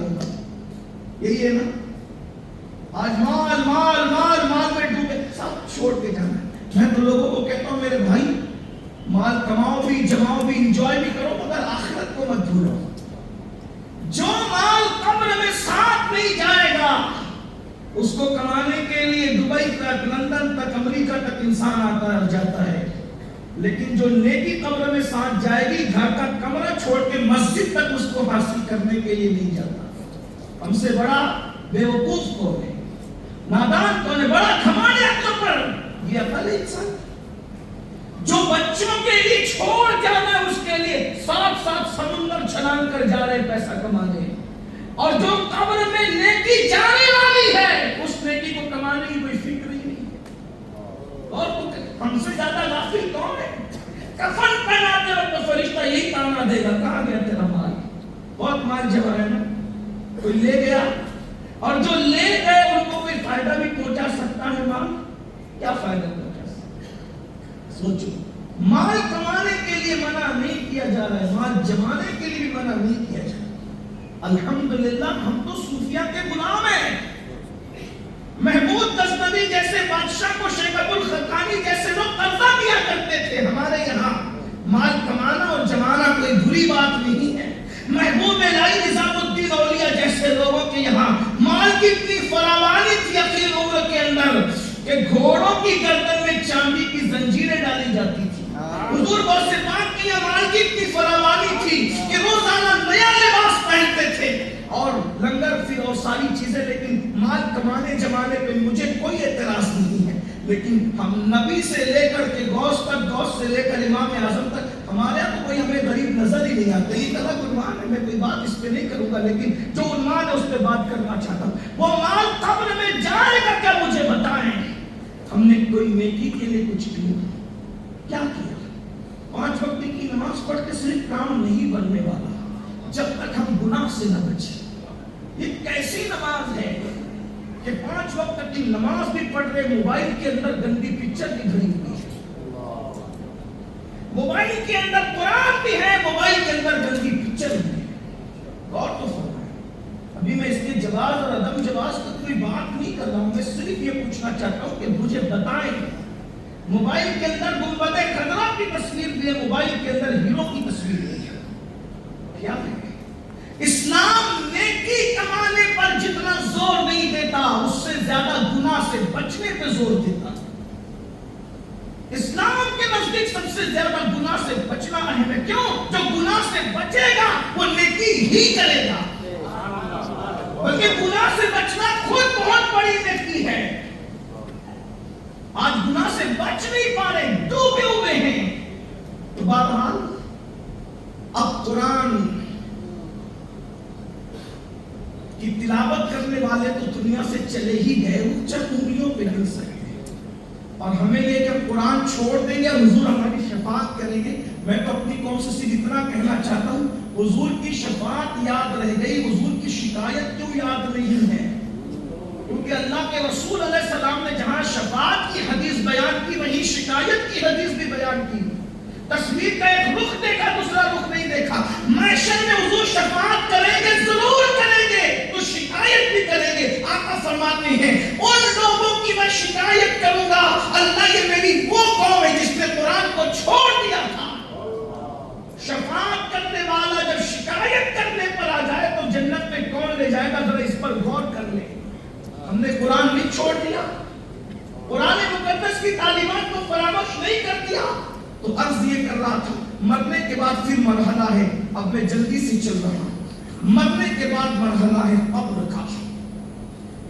یہی ہے نا, آج مال مال مال مال میں ڈوبے, سب چھوڑ کے جانا ہے. میں تو لوگوں کو کہتا ہوں میرے بھائی, مال کماؤ بھی, جماؤ بھی, انجوائے بھی کرو, مگر آخرت کو مت بھولو. جو مال قبر میں ساتھ نہیں جائے گا, اس کو کمانے کے لیے دبئی تک, لندن تک, امریکہ تک انسان آتا ہے جاتا ہے, لیکن جو نیکی قبر میں ساتھ جائے گی, گھر کا کمرہ چھوڑ کے مسجد تک اس کو حاصل کرنے کے لیے نہیں جاتا. ہم سے بڑا بیوقوف کون ہے, نادان کون ہے, بڑا گھمانڈ ہے عقل پر. یہ عقل ہے انسان جو بچوں کے لیے چھوڑ جانا ہے, اس کے لیے ساتھ ساتھ سمندر چھلانگ کر جا رہے پیسہ کمانے, اور جو قبر میں نیکی جانے والی ہے, اس نیکی کو کمانے کی کوئی فکر ہی نہیں. اور ہم سے زیادہ غافل کون ہے؟ کفن پہناتے وقت تو فرشتہ یہی تانا دے گا, کہاں گیا تیرا مال؟ بہت مال جمع ہے نا, کوئی لے گیا, اور جو لے گئے ان کو کوئی فائدہ بھی پہنچا سکتا ہے مال؟ کیا فائدہ پہنچا سکتا ہے؟ سوچو, مال کمانے کے لیے منع نہیں کیا جا رہا ہے, مال جمانے کے لیے بھی منع نہیں کیا جا رہا ہے. الحمدللہ ہم تو صوفیہ کے غلام ہیں. محمود غزنوی جیسے بادشاہ کو شیخ ابو الخقانی جیسے لوگ قرضہ دیا کرتے تھے. ہمارے یہاں مال کمانا اور جمانا کوئی بری بات نہیں ہے. محبوب الہی نظام الدین اولیاء جیسے لوگوں کے یہاں مال کی اتنی فراوانی تھی اخیر عمر کے اندر کہ گھوڑوں کی گردن میں چاندی کی زنجیریں ڈالی جاتی تھی. حضور غوث پاک کے یہاں مال کی اتنی فراوانی تھی کہ روزانہ نیا لباس پہنتے تھے اور لنگر پھر اور ساری چیزیں. لیکن مال کمانے جمانے پہ مجھے کوئی اعتراض نہیں ہے, لیکن ہم نبی سے لے کر کے غوث تک, غوث سے لے کر امام اعظم تک, ہمارے یہاں تو کوئی ہمیں غریب نظر ہی نہیں آتا. یہ طرح عنوان ہے, میں کوئی بات اس پہ نہیں کروں گا, لیکن جو عنوان ہے اس پہ بات کرنا چاہتا ہوں. وہ مال قبر میں جائے گا کیا, مجھے بتائیں. ہم نے کوئی نیکی کے لیے کچھ کیا کیا؟ 5 وقت کی نماز پڑھ کے صرف کام نہیں بننے والا جب تک ہم گناہ سے نہ بچیں. یہ کیسی نماز ہے کہ 5 وقت کی نماز بھی پڑھ رہے, موبائل کے اندر گندی پکچر بھی گھڑی ہوئی ہے, موبائل کے اندر قرآن بھی ہے, موبائل کے اندر گندی پکچر بھی ہے. غور تو فرمائیں. ابھی میں اس کے جواز اور عدم جواز کا کوئی بات نہیں کر رہا ہوں, میں صرف یہ پوچھنا چاہتا ہوں کہ مجھے بتائیں, موبائل کے اندر گنبد خضرا کی تصویر بھی ہے, موبائل کے اندر ہیرو کی تصویر بھی ہے. کیا ہے اسلام نیکی کمانے پر جتنا زور نہیں دیتا, اس سے زیادہ گناہ سے بچنے پہ زور دیتا. اسلام کے نزدیک سب سے زیادہ گناہ سے بچنا اہم ہے. کیوں؟ جو گناہ سے بچے گا وہ نیکی ہی کرے گا, بلکہ گناہ سے بچنا خود بہت بڑی نیکی ہے. آج گناہ سے بچ نہیں پا رہے, ڈوبے ہوئے ہیں. تو بہرحال اب قرآن کی تلاوت کرنے والے تو دنیا سے چلے ہی گئے, وہ چند انگلیوں پہ گن سکتے ہیں, اور ہمیں لے کر قرآن چھوڑ دیں گے, حضور ہماری شفاعت کریں گے. میں تو اپنی قوم سے صرف اتنا کہنا چاہتا ہوں, حضور کی شفاعت یاد رہ گئی, حضور کی شکایت کیوں یاد نہیں ہے؟ کیونکہ اللہ کے رسول علیہ السلام نے جہاں شفاعت کی حدیث بیان کی, وہیں شکایت کی حدیث بھی بیان کی. تصویر کا ایک رخ دیکھا, دوسرا رخ نہیں دیکھا. محشر میں حضور شفاعت کریں گے, ضرور کریں گے, تو شکایت بھی کریں گے. آقا فرماتے ہیں ان لوگوں کی میں شکایت کروں گا, اللہ یہ میری وہ قوم ہے جس نے قرآن کو چھوڑ دیا تھا. شفاعت کرنے والا جب شکایت کرنے پر آ جائے تو جنت میں کون لے جائے گا, ذرا اس پر غور کر لیں. ہم نے قرآن بھی چھوڑ دیا, قرآن مقدس کی تعلیمات کو فراموش نہیں کر دیا. تو عرض یہ کر رہا تھا, مرنے کے بعد پھر مرحلہ ہے. اب میں جلدی سے چل رہا ہوں. مرنے کے بعد مرحلہ ہے قبر کا.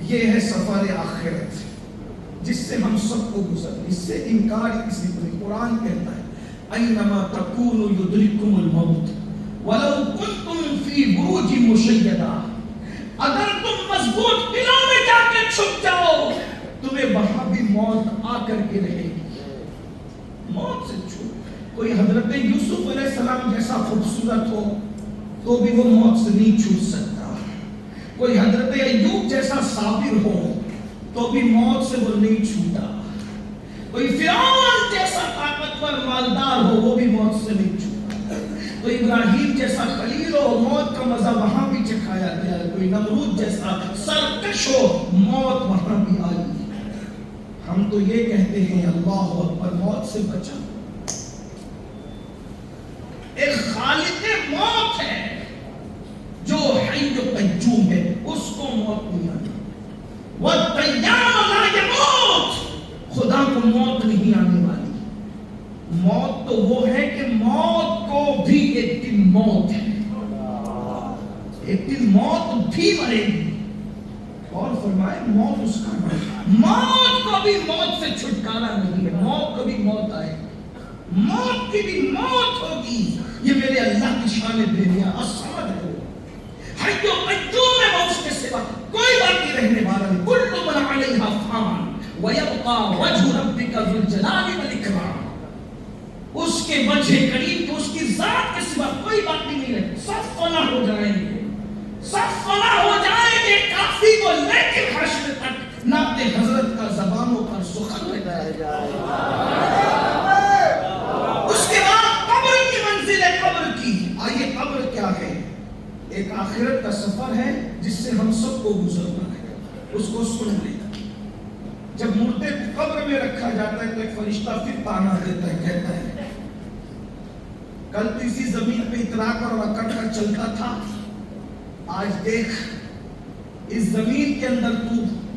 یہ ہے سفر آخرت جس سے ہم سب کو گزرنا, اس سے انکار کسی کو نہیں. قرآن کہتا ہے اینما تکونوا یدرککم الموت ولو کنتم فی بروج مشیدہ. اگر تم مضبوط قلعوں میں جا کے چھپ جاؤ, تمہیں وہاں بھی موت آ کر کے رہے گی. موت سے چھوٹ. کوئی حضرت یوسف علیہ السلام جیسا خوبصورت ہو تو بھی وہ موت سے نہیں چھوٹ سکتا. کوئی حضرت ایوب جیسا صابر ہو تو بھی موت سے وہ نہیں چھوٹا. کوئی فرعون جیسا طاقتور مالدار ہو وہ بھی موت سے نہیں چھوٹا. کوئی ابراہیم جیسا خلیل ہو, موت کا مزہ وہاں بھی چکھایا گیا. کوئی نمرود جیسا سر دلکش ہو، موت وہاں بھی آئی۔ ہم تو یہ کہتے ہیں اللہ اکبر، موت سے بچا۔ ایک خالق موت ہے جو حی و قیوم ہے، اس کو موت نہیں آتی۔ وَالدَّيَّانُ لَا يَمُوتُ، خدا کو موت نہیں آنے والی۔ موت تو وہ ہے کہ موت کو بھی ایک دن موت ہے، ایک دن موت بھی مرے گی۔ اور فرمائے موت اس کا نام، موت کو بھی موت سے چھٹکارا نہیں ہے، موت کو بھی موت آئے گی، موت کی بھی موت ہوگی۔ یہ میرے اللہ کی شان بے نیا الصمد ہے، حی و قیوم ہے، اس کے سوا کوئی باقی رہنے والا نہیں۔ کل من علیہا فان ویبقى وجہ ربک ذو الجلال والاکرام، اس کے وجہ کریم کے، اس کی ذات کے سوا کوئی باقی نہیں رہے، سب فنا ہو جائیں گے، سب فنا ہو جائیں گے کافی کو، لیکن حشر تک نعت حضرت کا زبانوں پر سخن رہتا ہے۔ اس کے بعد قبر کی منزل ہے، قبر کی۔ آئیے قبر کیا ہے؟ ایک آخرت کا سفر ہے جس سے ہم سب کو گزرنا ہے، اس کو سن لیں۔ جب مردے کو قبر میں رکھا جاتا ہے تو ایک فرشتہ پھر تانا دیتا ہے، کہتا ہے کل تو اسی زمین پہ اترا کر اور اکڑ کر چلتا تھا، آج دیکھ اس زمین کے اندر تو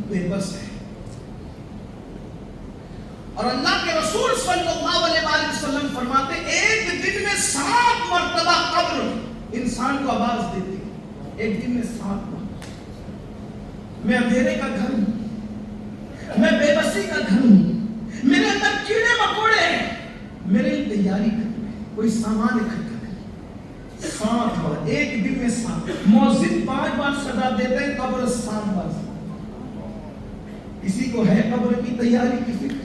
بے بس ہے۔ اور اللہ کے رسول صلی اللہ علیہ وآلہ وسلم فرماتے ایک دن میں 7 مرتبہ قبر انسان کو آواز دیتی ہے، ایک دن میں 7 مرتبہ۔ میں اندھیرے کا گھر ہوں، میں بے بسی کا گھر ہوں، میرے اندر کیڑے مکوڑے ہیں، میرے لیے تیاری کر، کوئی سامان اکٹھا کرے۔ 7 بار، ایک دن میں 7۔ مؤذن 5 بار صدا دیتے ہیں، قبر 7 بار۔ کسی کو ہے قبر کی تیاری کی فکر؟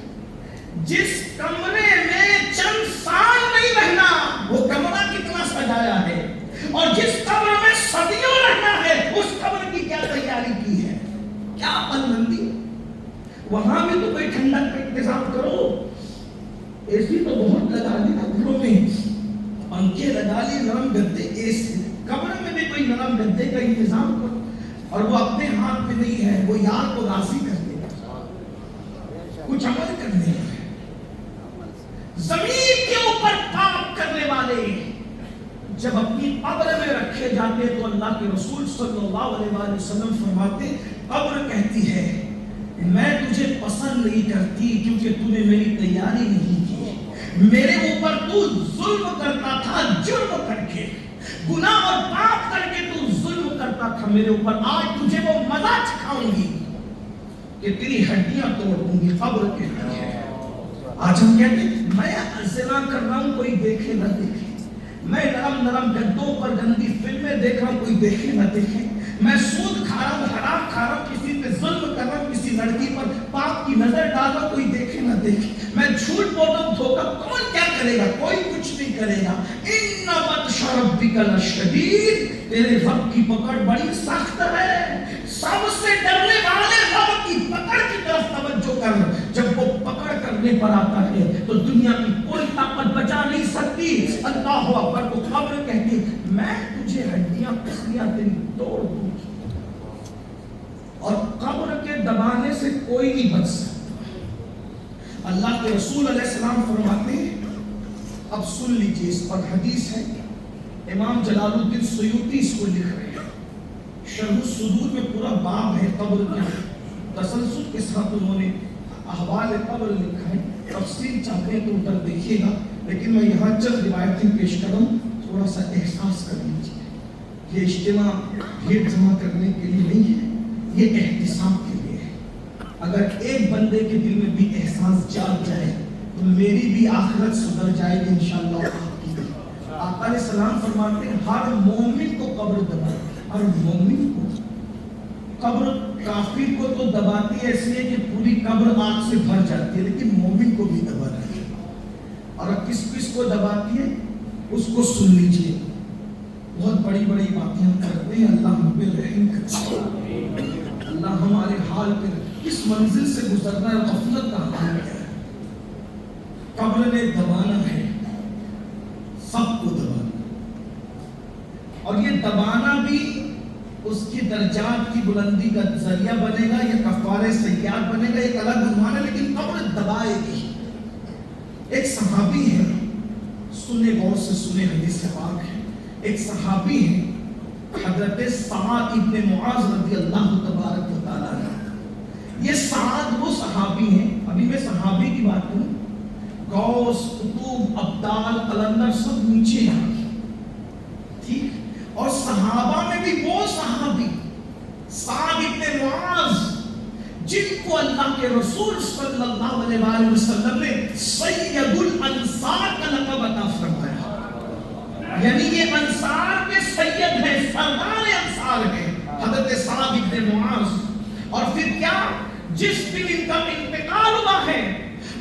جس کمرے میں چند سال نہیں رہنا، وہ کمرہ کتنا سجایا ہے، اور جس قبر میں صدیوں رہنا ہے، اس قبر کی کیا تیاری کی ہے، کیا عقل مندی۔ وہاں بھی تو کوئی ٹھنڈک کا انتظام کرو، اے سی تو بہت لگا لی نا گھروں میں، پنکھے لگا لی، نرم گدے، اے سی۔ قبر میں بھی کوئی نرم گدے کا انتظام کرو، اور وہ اپنے ہاتھ میں نہیں ہے، وہ یار کو راضی کرنے کا، کچھ عمل کرنے کا۔ زمین کے اوپر پاک کرنے والے جب اپنی قبر میں رکھے جاتے تو اللہ کے رسول صلی اللہ علیہ وآلہ وسلم فرماتے قبر کہتی ہے میں تجھے پسند نہیں کرتی کیونکہ تو نے میری تیاری نہیں کی، میرے اوپر تو ظلم کرتا تھا، جرم کر کے، گناہ اور پاپ کر کے تو ظلم کرتا تھا میرے اوپر، آج تجھے وہ مزہ چکھاؤں گی کہ تیری ہڈیاں توڑ دوں گی۔ قبر کہتی ہے، آج ہم کہتے ہیں میں زنا کر رہا ہوں کوئی دیکھے نہ دیکھے، میں نرم نرم گدوں پر گندی فلمیں دیکھ رہا ہوں کوئی دیکھے نہ دیکھے، میں سود کھا رہا ہوں، حرام کھا رہا ہوں، کسی پہ ظلم کر رہا ہوں، کسی لڑکی پر پاپ کی نظر ڈال رہا ہوں کوئی دیکھے نہ دیکھے، میں جھوٹ بول رہا ہوں، دھوکہ، کون کیا کرے گا؟ کوئی کچھ نہیں کرے گا۔ ان بطش ربک لشدید، تیرے رب کی پکڑ بڑی سخت ہے۔ سب سے ڈرنے والے رب کی پکڑ کی طرف توجہ کر، جب وہ پکڑ کرنے پر آتا ہے تو دنیا کی کوئی طاقت بچا نہیں سکتی۔ اللہ اکبر کو قبر کہتی میں تجھے ہڈیاں پسلیاں تیری توڑ دوں گی، اور قبر کے دبانے سے کوئی نہیں بچ سکتا۔ اللہ کے رسول علیہ السلام فرماتے ہیں، اب سن لیجیے، اس پر حدیث ہے، امام جلال الدین سیوطی اس کو لکھ رہے ہیں، شرح الصدور میں پورا باب ہے قبر کے، تسلسل کے ساتھ انہوں نے احوال قبر لکھا ہے، تفصیل چاہتے ہیں تو ادھر دیکھیے گا، لیکن میں یہاں چند روایتیں پیش کروں، تھوڑا سا احساس کر لیجیے۔ یہ اجتماع بھیڑ جمع کرنے کے لیے نہیں ہے، یہ احتساب کے لیے ہے۔ اگر ایک بندے کے دل میں بھی احساس جاگ جائے تو میری بھی آخرت سدھر جائے گی انشاءاللہ۔ آقا علیہ السلام فرماتے ہیں ہر مومن کو قبر دبائے، ہر مومن کو۔ قبر کافر کو تو دباتی ہے اس لیے کہ پوری قبر آگ سے بھر جاتی ہے، لیکن مومن کو بھی دباتی ہے۔ اور کس کس کو دباتی ہے اس کو سن لیجئے، بہت بڑی بڑی باتیں ہم کرتے ہیں، اللہ ہم پہ رحم کرے، اللہ ہمارے حال پہ اس منزل سے گزرنا ہے، غفلت کا حال ہے۔ قبر نے دبانا ہے، سب کو دبانا، اور یہ دبانا بھی اس کی درجات کی بلندی کا ذریعہ بنے گا، یہ کفارہ سیئات بنے گا، ایک الگ عنوان ہے، لیکن قبر دبائے گی۔ ایک صحابی ہے، سنے غور سے سنے، حدیث پاک ہے، ایک صحابی ہے حضرت سعد ابن معاذ رضی اللہ تبارک و تعالیٰ عنہ۔ یہ سعد وہ صحابی ہیں، ابھی میں صحابی کی بات کروں، غوث، قطب، ابدال، قلندر سب نیچے ہیں، ٹھیک؟ اور صحابہ میں بھی وہ صحابی سعد ابن معاذ جن کو اللہ کے رسول صلی اللہ علیہ وآلہ وسلم نے سید الانصار کا لقب عطا فرمایا، یعنی یہ انصار کے سید ہیں، سردار انصار ہیں حضرت سعد ابن معاذ۔ اور پھر کیا، جس دن ان کا انتقال ہوا ہے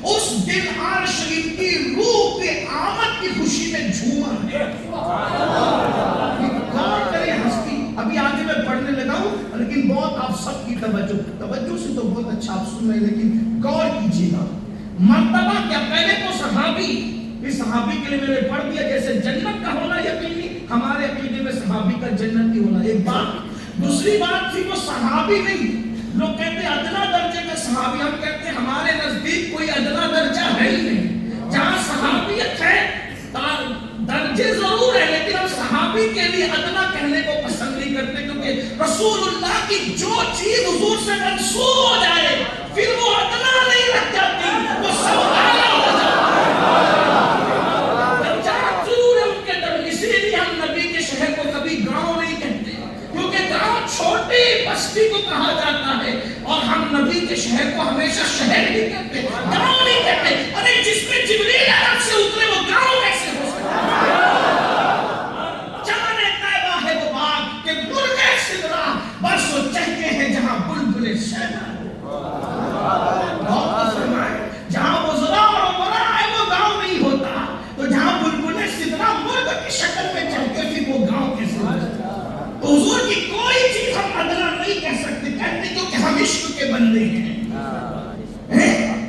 اس دن عرش ان کی روح کے آمد کی خوشی میں جھوما ہے۔ غور کریں ہستی، ابھی آگے میں پڑھنے لگا ہوں لیکن بہت آپ سب کی توجہ سے تو بہت اچھا آپ سن رہے ہیں، لیکن غور کیجیے گا۔ مرتبہ کیا، پہلے تو صحابی، اس صحابی کے لیے میں نے پڑھ دیا جیسے جنت کا ہونا یقینی، ہمارے عقیدے میں صحابی کا جنتی ہونا ایک بات۔ دوسری بات تھی وہ صحابی نہیں، لوگ کہتے ہیں ادنا درجے کا صحابی، ہم کہتے ہیں ہمارے نزدیک کوئی ادنا درجہ ہے ہی نہیں۔ جہاں صحابیت ہے درجے ضرور ہے، لیکن ہم صحابی کے لیے ادنا کہنے کو پسند نہیں کرتے، کیونکہ رسول اللہ کی جو چیز حضور سے منسوب ہو جائے پھر وہ ادنا نہیں رہ جاتی، وہ سب اعلیٰ ہو جاتی۔ درجات ضرور ہے ان کے در، اسی لیے ہم نبی کے شہر کو کبھی گاؤں نہیں کہتے، کیونکہ گاؤں چھوٹی بستی کو کہا جاتا ہے، اور ہم نبی کے شہر کو ہمیشہ شہر نہیں کہتے، گاؤں نہیں کہتے۔ ارے جس میں جبریل عرب سے اترے وہ گاؤں کیسے ہو سکتا ہے؟ جانے طیبہ ہے وہ باغ کہ مرغے سدرا برسوں چہکے ہیں جہاں بلبلے شیدا۔ جہاں وزراء اور امراء ہے وہ گاؤں نہیں ہوتا، تو جہاں بلبلے سدرا مرغ کی شکل میں چہکے پھر وہ گاؤں کیسے ہو سکتا ہے؟ تو حضور کی کوئی چیز ہم ادنا نہیں کہہ سکتے، کہتے کیونکہ ہم عشق کے بندے ہیں،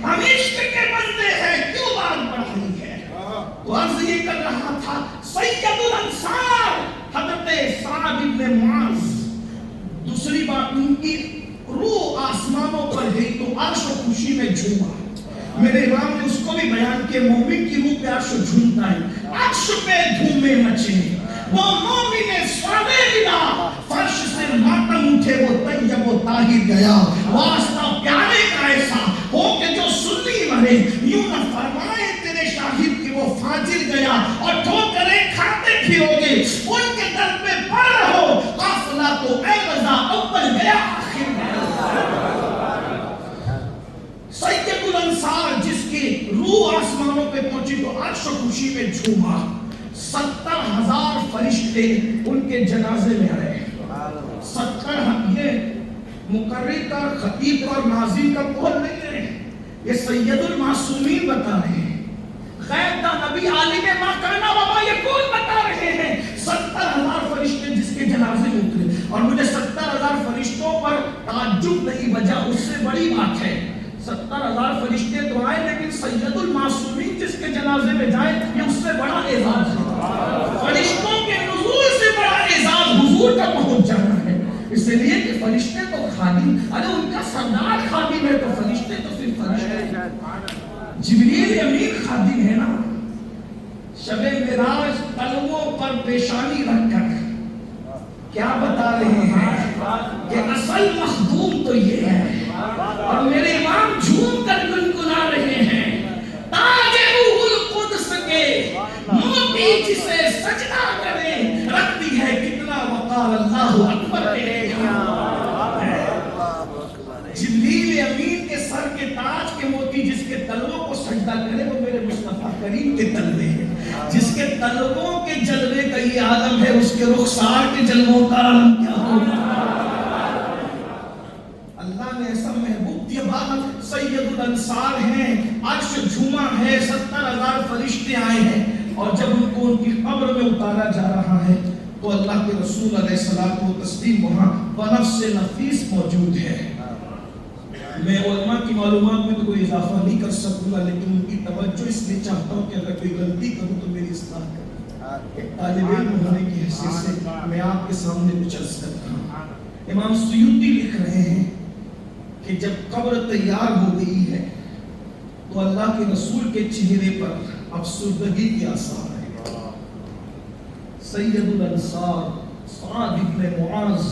ہم عشق کے بندے ہیں، کیوں بات بڑھ رہی ہے؟ تو عرض یہ کر رہا تھا سید الانصار حضرت سعد ابن معاذ، دوسری بات ان کی روح آسمانوں پر گئی تو عرش و خوشی میں جھوما۔ میرے امام نے اس کو بھی بیان کیا، مومن کی روح پہ عرش جھومتا ہے، عرش پہ دھومے مچے، وہ مومن سوادے ملا، فرش سے ماتم اٹھے وہ طیب و طاہر گیا، واسطہ پیارے کا ایسا ہو کہ جو سنی مرے، یوں نہ فرمائے تیرے شاہد کہ وہ فاجر گیا، اور ٹھوکریں کھاتے پھرو گے ان کے در پہ پڑ رہو، قافلہ تو اے رضا اول گیا آخر گیا۔ سید الانصار جس کی روح آسمانوں پہ پہنچی تو عرش و خوشی میں جھوما، 70,000 فرشتے ان کے جنازے میں آئے۔ 70، یہ مقرر کا، خطیب اور ناظرین کا قول نہیں ہے، یہ سید المعصومین بتا رہے ہیں، غیب دا نبی عالم ما کانا وما یکون بتا رہے ہیں۔ 70,000 فرشتے جس کے جنازے میں اترے، اور مجھے 70,000 فرشتوں پر تعجب نہیں، وجہ اس سے بڑی بات ہے۔ 70,000 فرشتے تو آئے لیکن سید المعصومین جس کے جنازے میں جائے یہ اس سے بڑا اعزاز ہے۔ فرشتوں کے نزول سے بڑا اعزاز حضور کا پہنچ جانا ہے، اس لیے کہ فرشتے تو خادم، ارے ان کا سردار خادم ہے تو فرشتے تو پھر فرشتے، جبریل امین خادم ہے نا۔ شب معراج قلبوں پر پیشانی رکھ کر کیا بتا رہے ہیں کہ اصل مخدوم تو یہ ہے، اور میرے امام جھوم کر گنگنا رہے ہیں، تاج روح القدس کے موتی جسے سجدہ کرے، رکھتی ہے کتنا وقار اللہ اکبر کے۔ جبریل امین کے سر کے تاج کے موتی جس کے تلووں کو سجدہ کرے وہ میرے مصطفیٰ کریم کے تلوے ہیں، جس کے تلووں کے جلوے کا یہ عالم ہے، اس کے رخسار کے جلووں کا عالم کیا ہوگا؟ اللہ نے ایسا محبوب دیا۔ بات سید الانصار ہیں، عرش جھوما ہے، 70,000 فرشتے آئے ہیں، اور جب ان کو ان کی قبر میں اتارا جا رہا ہے تو اللہ کے رسول علیہ السلام و تسلیم وہاں بنفس نفیس موجود ہے۔ میں علماء کی معلومات میں تو کوئی اضافہ نہیں کر سکوں گا، لیکن ان کی توجہ اس لیے چاہتا ہوں کہ اگر کوئی غلطی کروں تو میری اصلاح کریں۔ ایک طالب علم ہونے کی حیثیت سے میں آپ کے سامنے کچھ عرض کرتا ہوں۔ امام سیوطی لکھ رہے ہیں کہ جب قبر تیار ہو گئی ہے تو اللہ کے رسول کے چہرے پر افسردگی کے آثار ہیں۔ سید الانصار سعد بن معاذ،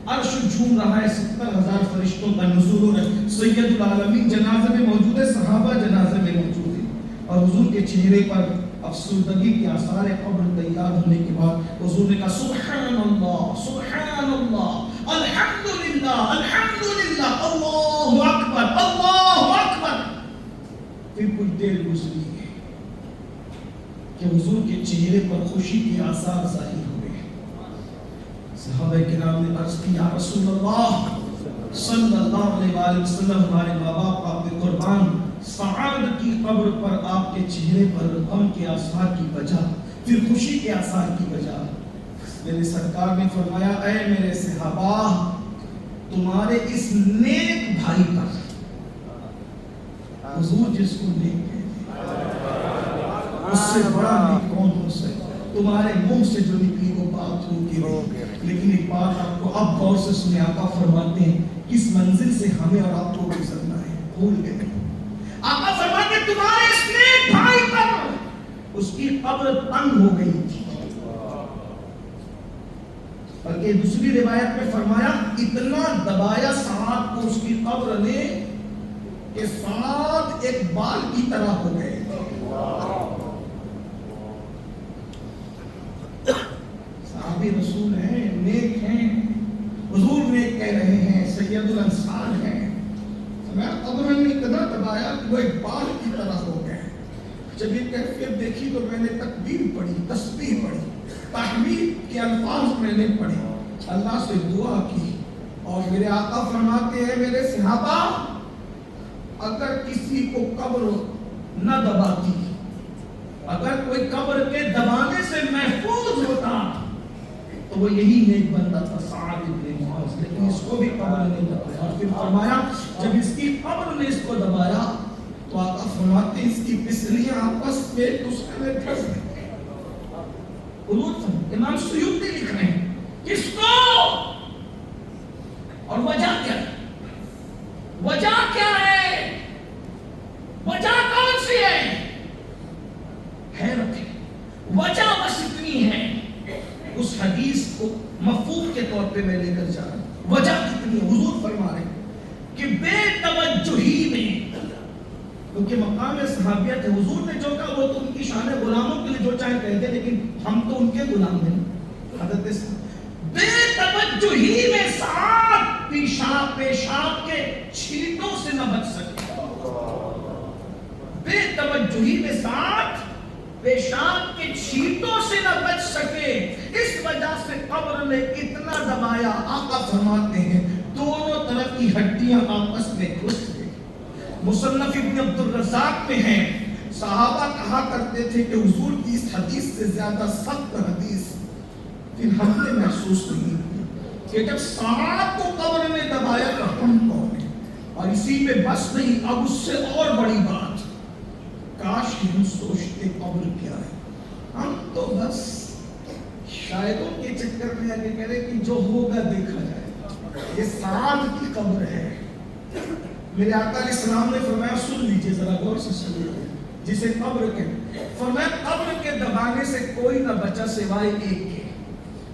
عرش جھوم رہا ہے، 70,000 فرشتوں کا نزول ہو رہا ہے، سید العالمین جنازے میں موجود ہے، صحابہ جنازے میں موجود ہیں، اور حضور کے چہرے پر افسردگی کے آثار قبر تیار ہونے کے بعد حضور نے کہا سبحان اللہ الحمدللہ الحمدللہ اللہ اکبر اللہ اکبر۔ پھر کچھ دیر گزری ہے کہ حضور کے چہرے پر خوشی کے آثار ظاہر ہوئے۔ صحابہ کرام نے عرض کی یا رسول اللہ صلی اللہ علیہ وآلہ وسلم، ہمارے ماں باپ آپ کے قربان، سعد کی قبر پر آپ کے چہرے پر غم کے آثار کی وجہ، پھر خوشی کے آثار کی وجہ۔ میرے سرکار نے فرمایا اے میرے صحابہ، تمہارے اس نیک بھائی پر، حضور جس کو نیک کہتے ہیں، اس سے بڑا نیک کون ہو سکتا ہے؟ تمہارے منہ سے جو نکلی وہ بات ہوگی، لیکن ایک بات آپ کو اب غور سے سنیں، آقا فرماتے ہیں کس منزل سے ہمیں اور آپ کو گزرنا ہے، بھول گئے۔ آقا فرماتے ہیں تمہارے اس نیک بھائی پر اس کی قبر تنگ ہو گئی تھی، بلکہ دوسری روایت میں فرمایا اتنا دبایا سعد کو اس کی قبر نے کہ سعد ایک بال کی طرح ہو گئے۔ صحابی رسول ہیں، نیک ہیں، حضور نیک کہہ رہے ہیں، سید الانصار ہیں، میں قبر نے اتنا دبایا کہ وہ ایک بال کی طرح ہو گئے۔ جب یہ کیفیت دیکھی تو میں نے تکبیر پڑھی، تسبیح پڑھی، تحمید کے الفاظ میں نے پڑھے، اللہ سے دعا کی، اور میرے آقا فرماتے ہیں میرے صحابہ، اگر کسی کو قبر نہ دباتی، اگر کوئی قبر کے دبانے سے محفوظ ہوتا تو وہ یہی نیک بندہ تھا سعد بن معاذ، لیکن اس کو بھی قبر نے دبایا۔ اور پھر فرمایا جب اس کی قبر نے اس کو دبایا تو آقا فرماتے ہیں اس کی پسلیاں آپس میں دوسرے میں پھنس گئی۔ امام سیوطی لکھ رہے ہیں کس کو اور وجہ کیا ہے؟ وجہ کیا ہے؟ وجہ کون سی ہے؟ حیرت ہے۔ وجہ بس اتنی ہے، اس حدیث کو مفہوم کے طور پہ میں لے کر جا رہا ہوں۔ وجہ کتنی ہے؟ حضور فرما رہے ہیں کہ بے توجہی میں، کیونکہ مقام صحابیت ہے، حضور نے جو کہا وہ تو ان کی شان ہے، غلاموں کے لیے جو چاہے کہتے، لیکن ہم تو ان کے غلام ہیں۔ حضرت بے توجہی میں سعد پیشاب کے چھینٹوں سے نہ بچ سکے، بے توجہی میں سعد پیشاب کے چھینٹوں سے نہ بچ سکے، اس وجہ سے قبر نے اتنا دبایا۔ آقا فرماتے ہیں دونوں طرف کی ہڈیاں آپس میں گھس گئی۔ مصنف ابن عبد الرزاق میں ہے، صحابہ کہا کرتے تھے کہ حضور کی اس حدیث سے زیادہ سخت حدیث پھر ہم نے محسوس نہیں کی، کہ جب سعد کو قبر نے دبایا تو ہم کون ہیں؟ اور اسی پہ بس نہیں، اب اس سے اور بڑی بات، کاش کہ ہم سوچتے قبر کیا ہے، ہم تو بس شاعروں کے چکر میں آگے کہہ رہے کہ جو ہوگا دیکھا جائے۔ یہ سعد کی قبر ہے۔ میرے آقا علیہ السلام نے فرمایا سن لیجئے ذرا غور سے سنیے، جسے قبر کے فرمایا قبر کے دبانے سے کوئی نہ بچا سوائے ایک کے۔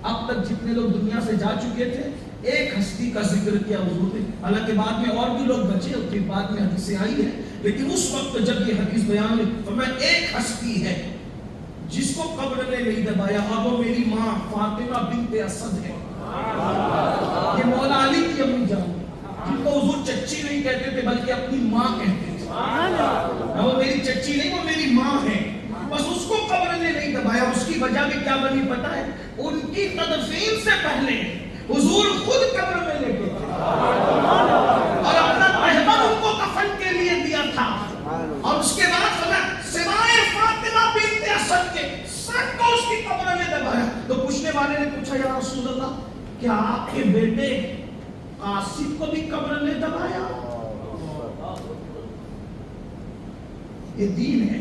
اب تک جتنے لوگ دنیا سے جا چکے تھے ایک ہستی کا ذکر کیا حضور نے، حالانکہ بعد میں اور بھی لوگ بچے اور پھر بعد میں حدیثیں آئی ہیں، لیکن اس وقت جب یہ حدیث بیان ہوئی فرمایا ایک ہستی ہے جس کو قبر نے نہیں دبایا، اور وہ میری ماں فاطمہ بنت اسد ہے۔ یہ مولا علی کی امی جان، جن کو حضور چچی نہیں کہتے تھے بلکہ اپنی ماں کہتے تھے، وہ میری چچی نہیں، وہ میری ماں ہے، بس اس کو قبر نے نہیں دبایا۔ اس کی وجہ بھی کیا بنی پتہ ہے؟ ان کی تدفین سے پہلے حضور خود قبر میں لے گئے تھے اور اپنا تہمت ان کو کفن کے لیے دیا تھا، اور اس کے بعد سوائے فاطمہ بنت اسد کے سب کو اس کی قبر میں دبایا۔ تو پوچھنے والے نے پوچھا یا رسول اللہ کیا آپ کے بیٹے قاسم کو بھی قبر نے دبایا؟ یہ دین ہے،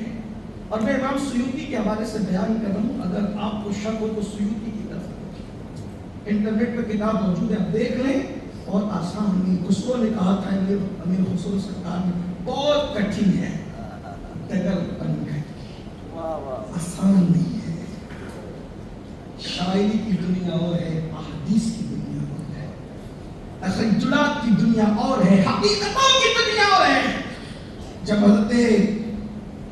اور میں امام سیوطی کے حوالے سے بیان کر رہا ہوں، اگر آپ کو شک ہو تو سیوطی کی طرف انٹرنیٹ پہ کتاب موجود ہے، آپ دیکھ لیں، اور آسان نہیں. خسرو نے کہا تھا امیر خسرو سرکار نے، بہت کٹھن ہے ڈگر بننے، آسان نہیں ہے. شاعری کی دنیا اور ہے، احادیث کی دنیا اور ہے، تخیلات کی دنیا اور ہے، حقیقتوں کی دنیا اور ہے. جب حضرت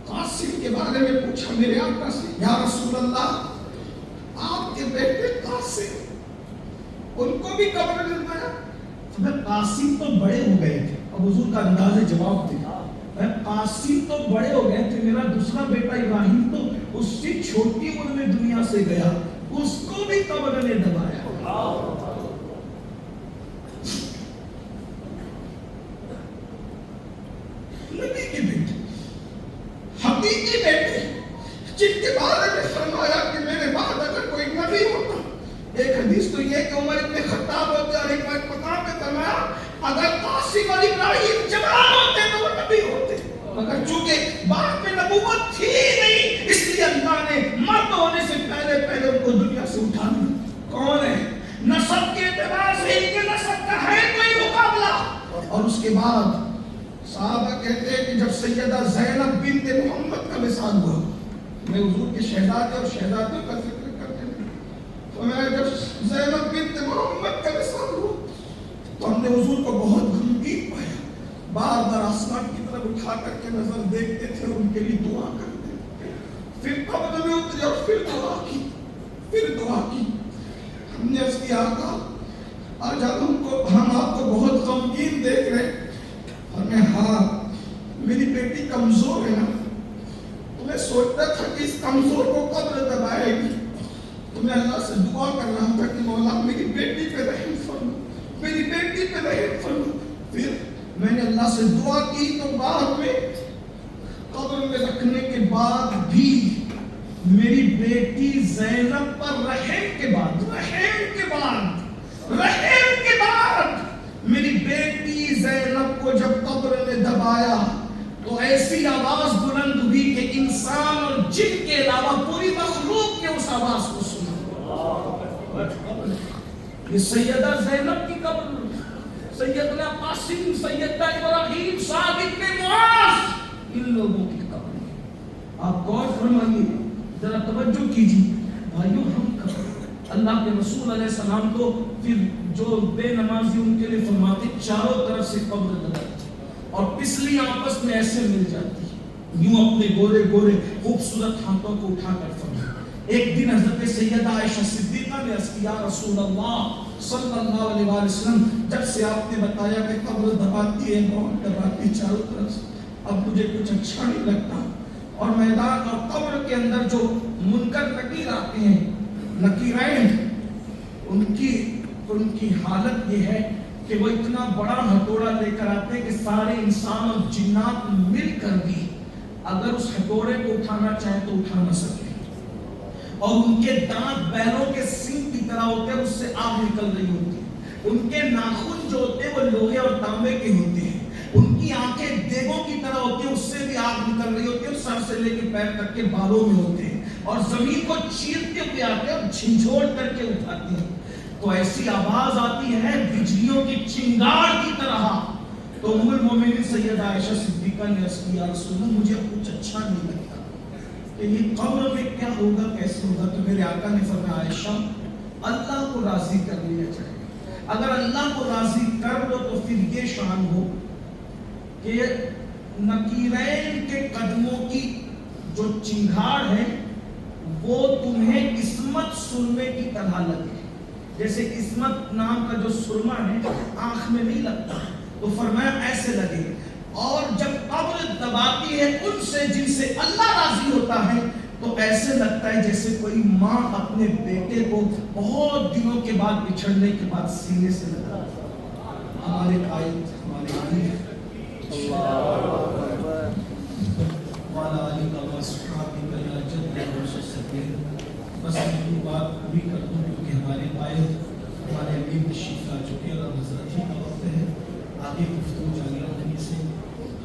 قاسم کے بارے میں پوچھا میرے آقا سے، یا رسول اللہ آپ کے بیٹے قاسم ان کو بھی قبر میں دلوایا؟ قاسم تو بڑے ہو گئے تھے. اب حضور کا انداز جواب دیا، قاسم تو بڑے ہو گئے تھے، میرا دوسرا بیٹا ابراہیم تو اس سے چھوٹی عمر میں دنیا سے گیا، اس کو بھی قبر نے دبایا. نبی کے بیٹے، حقیقی بیٹے، جن کے بارے میں فرمایا کہ میرے بعد اگر کوئی نبی ہوتا، ایک حدیث تو یہ کہ عمر ابن خطاب ہوتے، اور ایک مقام پہ فرمایا اگر قاسم اور ابراہیم جوان ہوتے تو وہ نبی ہوتے، مگر چونکہ بعد میں نبوت تھی نہیں، اس لیے اللہ نے مرد ہونے سے پہلے ان کو دنیا سے اٹھا دیا. کون ہے؟ نسب کے اعتبار سے ان کے نسب کا ہے کوئی مقابلہ؟ اور اس کے بعد صحابہ کہتے ہیں کہ جب سیدہ زینب بنت محمد کا وصال ہوا، میں حضور کے شہزادے اور شہزادیوں کا ذکر کرتے ہیں، تو میں جب زینب بنت محمد کا وصال ہوا تو ہم نے حضور کو بہت غمگین پایا، بار بار آسمان کی طرف اٹھا کر کے نظر دیکھتے تھے، ان کے لیے دعا کرتے تھے، پھر قبر میں اترے اور پھر دعا کی. ہم نے اس کی آقا آج ہم آپ کو بہت غمگین دیکھ رہے ہیں. اور میں ہاں میری بیٹی کمزور ہے نا، تو میں سوچتا تھا کہ اس کمزور کو قبر دبائے گی، تو میں اللہ سے دعا کر رہا تھا کہ مولا میری بیٹی پہ رحم فرما، میری بیٹی پہ رحم فرما. پھر میں نے اللہ سے دعا کی تو بعد میں قبر میں رکھنے کے بعد بھی میری بیٹی زینب پر رحم کے بعد میری بیٹی زینب کو جب قبر نے دبایا تو ایسی آواز بلند ہوئی کہ انسان اور جن کے علاوہ پوری مخلوق کے اس آواز کو سنا. یہ سیدہ زینب کی قبر، سیدنا قاسم، سیدنا ابراہیم، سعد بن معاذ، ان لوگوں کی قبر. آپ غور فرمائیے، ذرا توجہ کیجیے بھائیوں. ہم اللہ کے رسول علیہ السلام تو پھر جو بے نمازی ان کے لیے فرماتے چاروں طرف سے قبر دباتی اور پسلی آپس میں ایسے مل جاتی، یوں اپنے گورے گورے خوبصورت ہاتھوں کو اٹھا کر فرماتے. ایک دن حضرت سیدہ عائشہ صدیقہ نے عرض کیا، رسول اللہ صلی اللہ علیہ وسلم جب سے آپ نے بتایا کہ قبر دباتی ہے، بہت دباتی چاروں طرف سے، اب مجھے کچھ اچھا نہیں لگتا. اور میدان اور قبر کے اندر جو منکر نکیر آتے ہیں، نکیرین، ان کی حالت یہ ہے کہ وہ اتنا بڑا ہتھوڑا لے کر آتے ہیں کہ سارے انسان اور جنات مل کر بھی اگر اس ہتھوڑے کو اٹھانا چاہیں تو اٹھا نہ سکتے. اور ان کے دانت بیلوں کے سینگ کی طرح ہوتے ہیں، اس سے آگ نکل رہی ہوتی ہے. ان کے ناخن جو ہوتے ہیں وہ لوہے اور تانبے کے ہوتے ہیں. ان کی آنکھیں دیگوں کی طرح ہوتی ہیں، اس سے بھی آگ نکل رہی ہوتی ہے، اور سر سے لے کے پیر تک کے بالوں میں ہوتے ہیں، اور زمین کو چیرتے ہوئے آتے ہیں اور جھنجھوڑ کر کے اٹھاتے ہیں. تو ایسی آواز آتی ہے بجلیوں کی چنگاڑ کی طرح. تو ام المومنین سیدہ عائشہ صدیقہ نے عرض کیا، رسول اللہ مجھے کچھ اچھا نہیں لگتا کہ یہ قبر میں کیا ہوگا، کیسے ہوگا. تو میرے آقا نے فرمایا، عائشہ اللہ کو راضی کر لیا جائے. اگر اللہ کو راضی کر لو تو پھر یہ شان ہو کہ نکیرین کے قدموں کی جو چنگھاڑ ہے وہ تمہیں عصمت سرمے کی طرح لگے. جیسے عصمت نام کا جو سرما ہے آنکھ میں نہیں لگتا، تو فرمایا ایسے لگے. اور جب قبر دباتی ہے ان سے جن سے اللہ راضی ہوتا ہے تو ایسے لگتا ہے جیسے کوئی ماں اپنے بیٹے کو بہت دنوں کے بعد بچھڑنے کے بعد سینے سے لگا. ہمارے قائد، ہمارے امیر بس یہ بات پوری کر دوں کیونکہ ہمارے قائد، ہمارے امیر تشریف لا چکے اور حضرت ہی کا وقت ہے. آگے گفتگو جاری رکھنے سے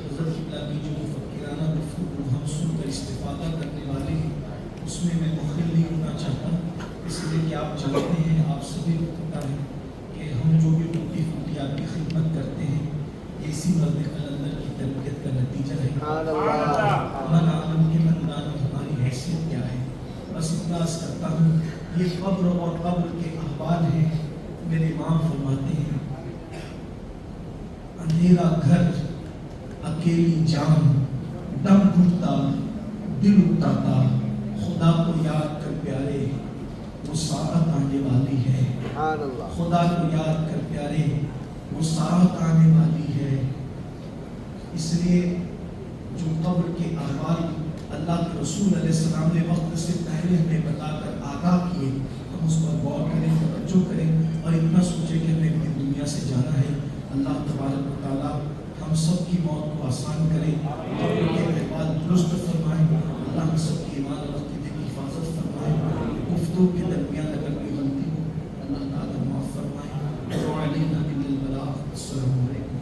حضرت کی جو مفکرانہ گفتگو ہم سن کر استفادہ کرتے اس میں میں مخل نہیں ہونا چاہتا، اس لیے کہ آپ جانتے ہیں، آپ سبھی کو پتہ ہے کہ ہم جو بھی ٹوٹی پھوٹی آپ کی خدمت کرتے ہیں، اسی مرد قلندر کی تربیت کا نتیجہ ہے۔ من عالم کے مندان ہماری حیثیت کیا ہے؟ بس اتنا عرض کرتا ہوں، یہ قبر اور قبر کے احوال ہیں۔ میرے امام فرماتے ہیں، اندھیرا گھر، اکیلی جان، دم گھٹتا، دل اٹھاتا، خدا کو یاد کر پیارے، وہ ساعت آنے والی ہے۔ خدا کو یاد کر پیارے، وہ ساعت آنے والی ہے۔ اس لیے جو قبر کے احوال اللہ کے رسول علیہ السلام نے وقت سے پہلے ہمیں بتا کر آگاہ کیے، ہم اس پر غور کریں، توجہ کریں اور اتنا سوچیں کہ ہمیں اپنی دنیا سے جانا ہے۔ اللہ تبارک و تعالیٰ ہم سب کی موت کو آسان کرے، قبر کے احوال درست فرمائیں، اللہ ہم سب کی ایمان اور عقیدے کی حفاظت فرمائے۔ گفتگو کے درمیان اگر کوئی غلطی ہو اللہ تعالیٰ معاف فرمائے۔ وعلینا من البلاغ۔ السلام علیکم۔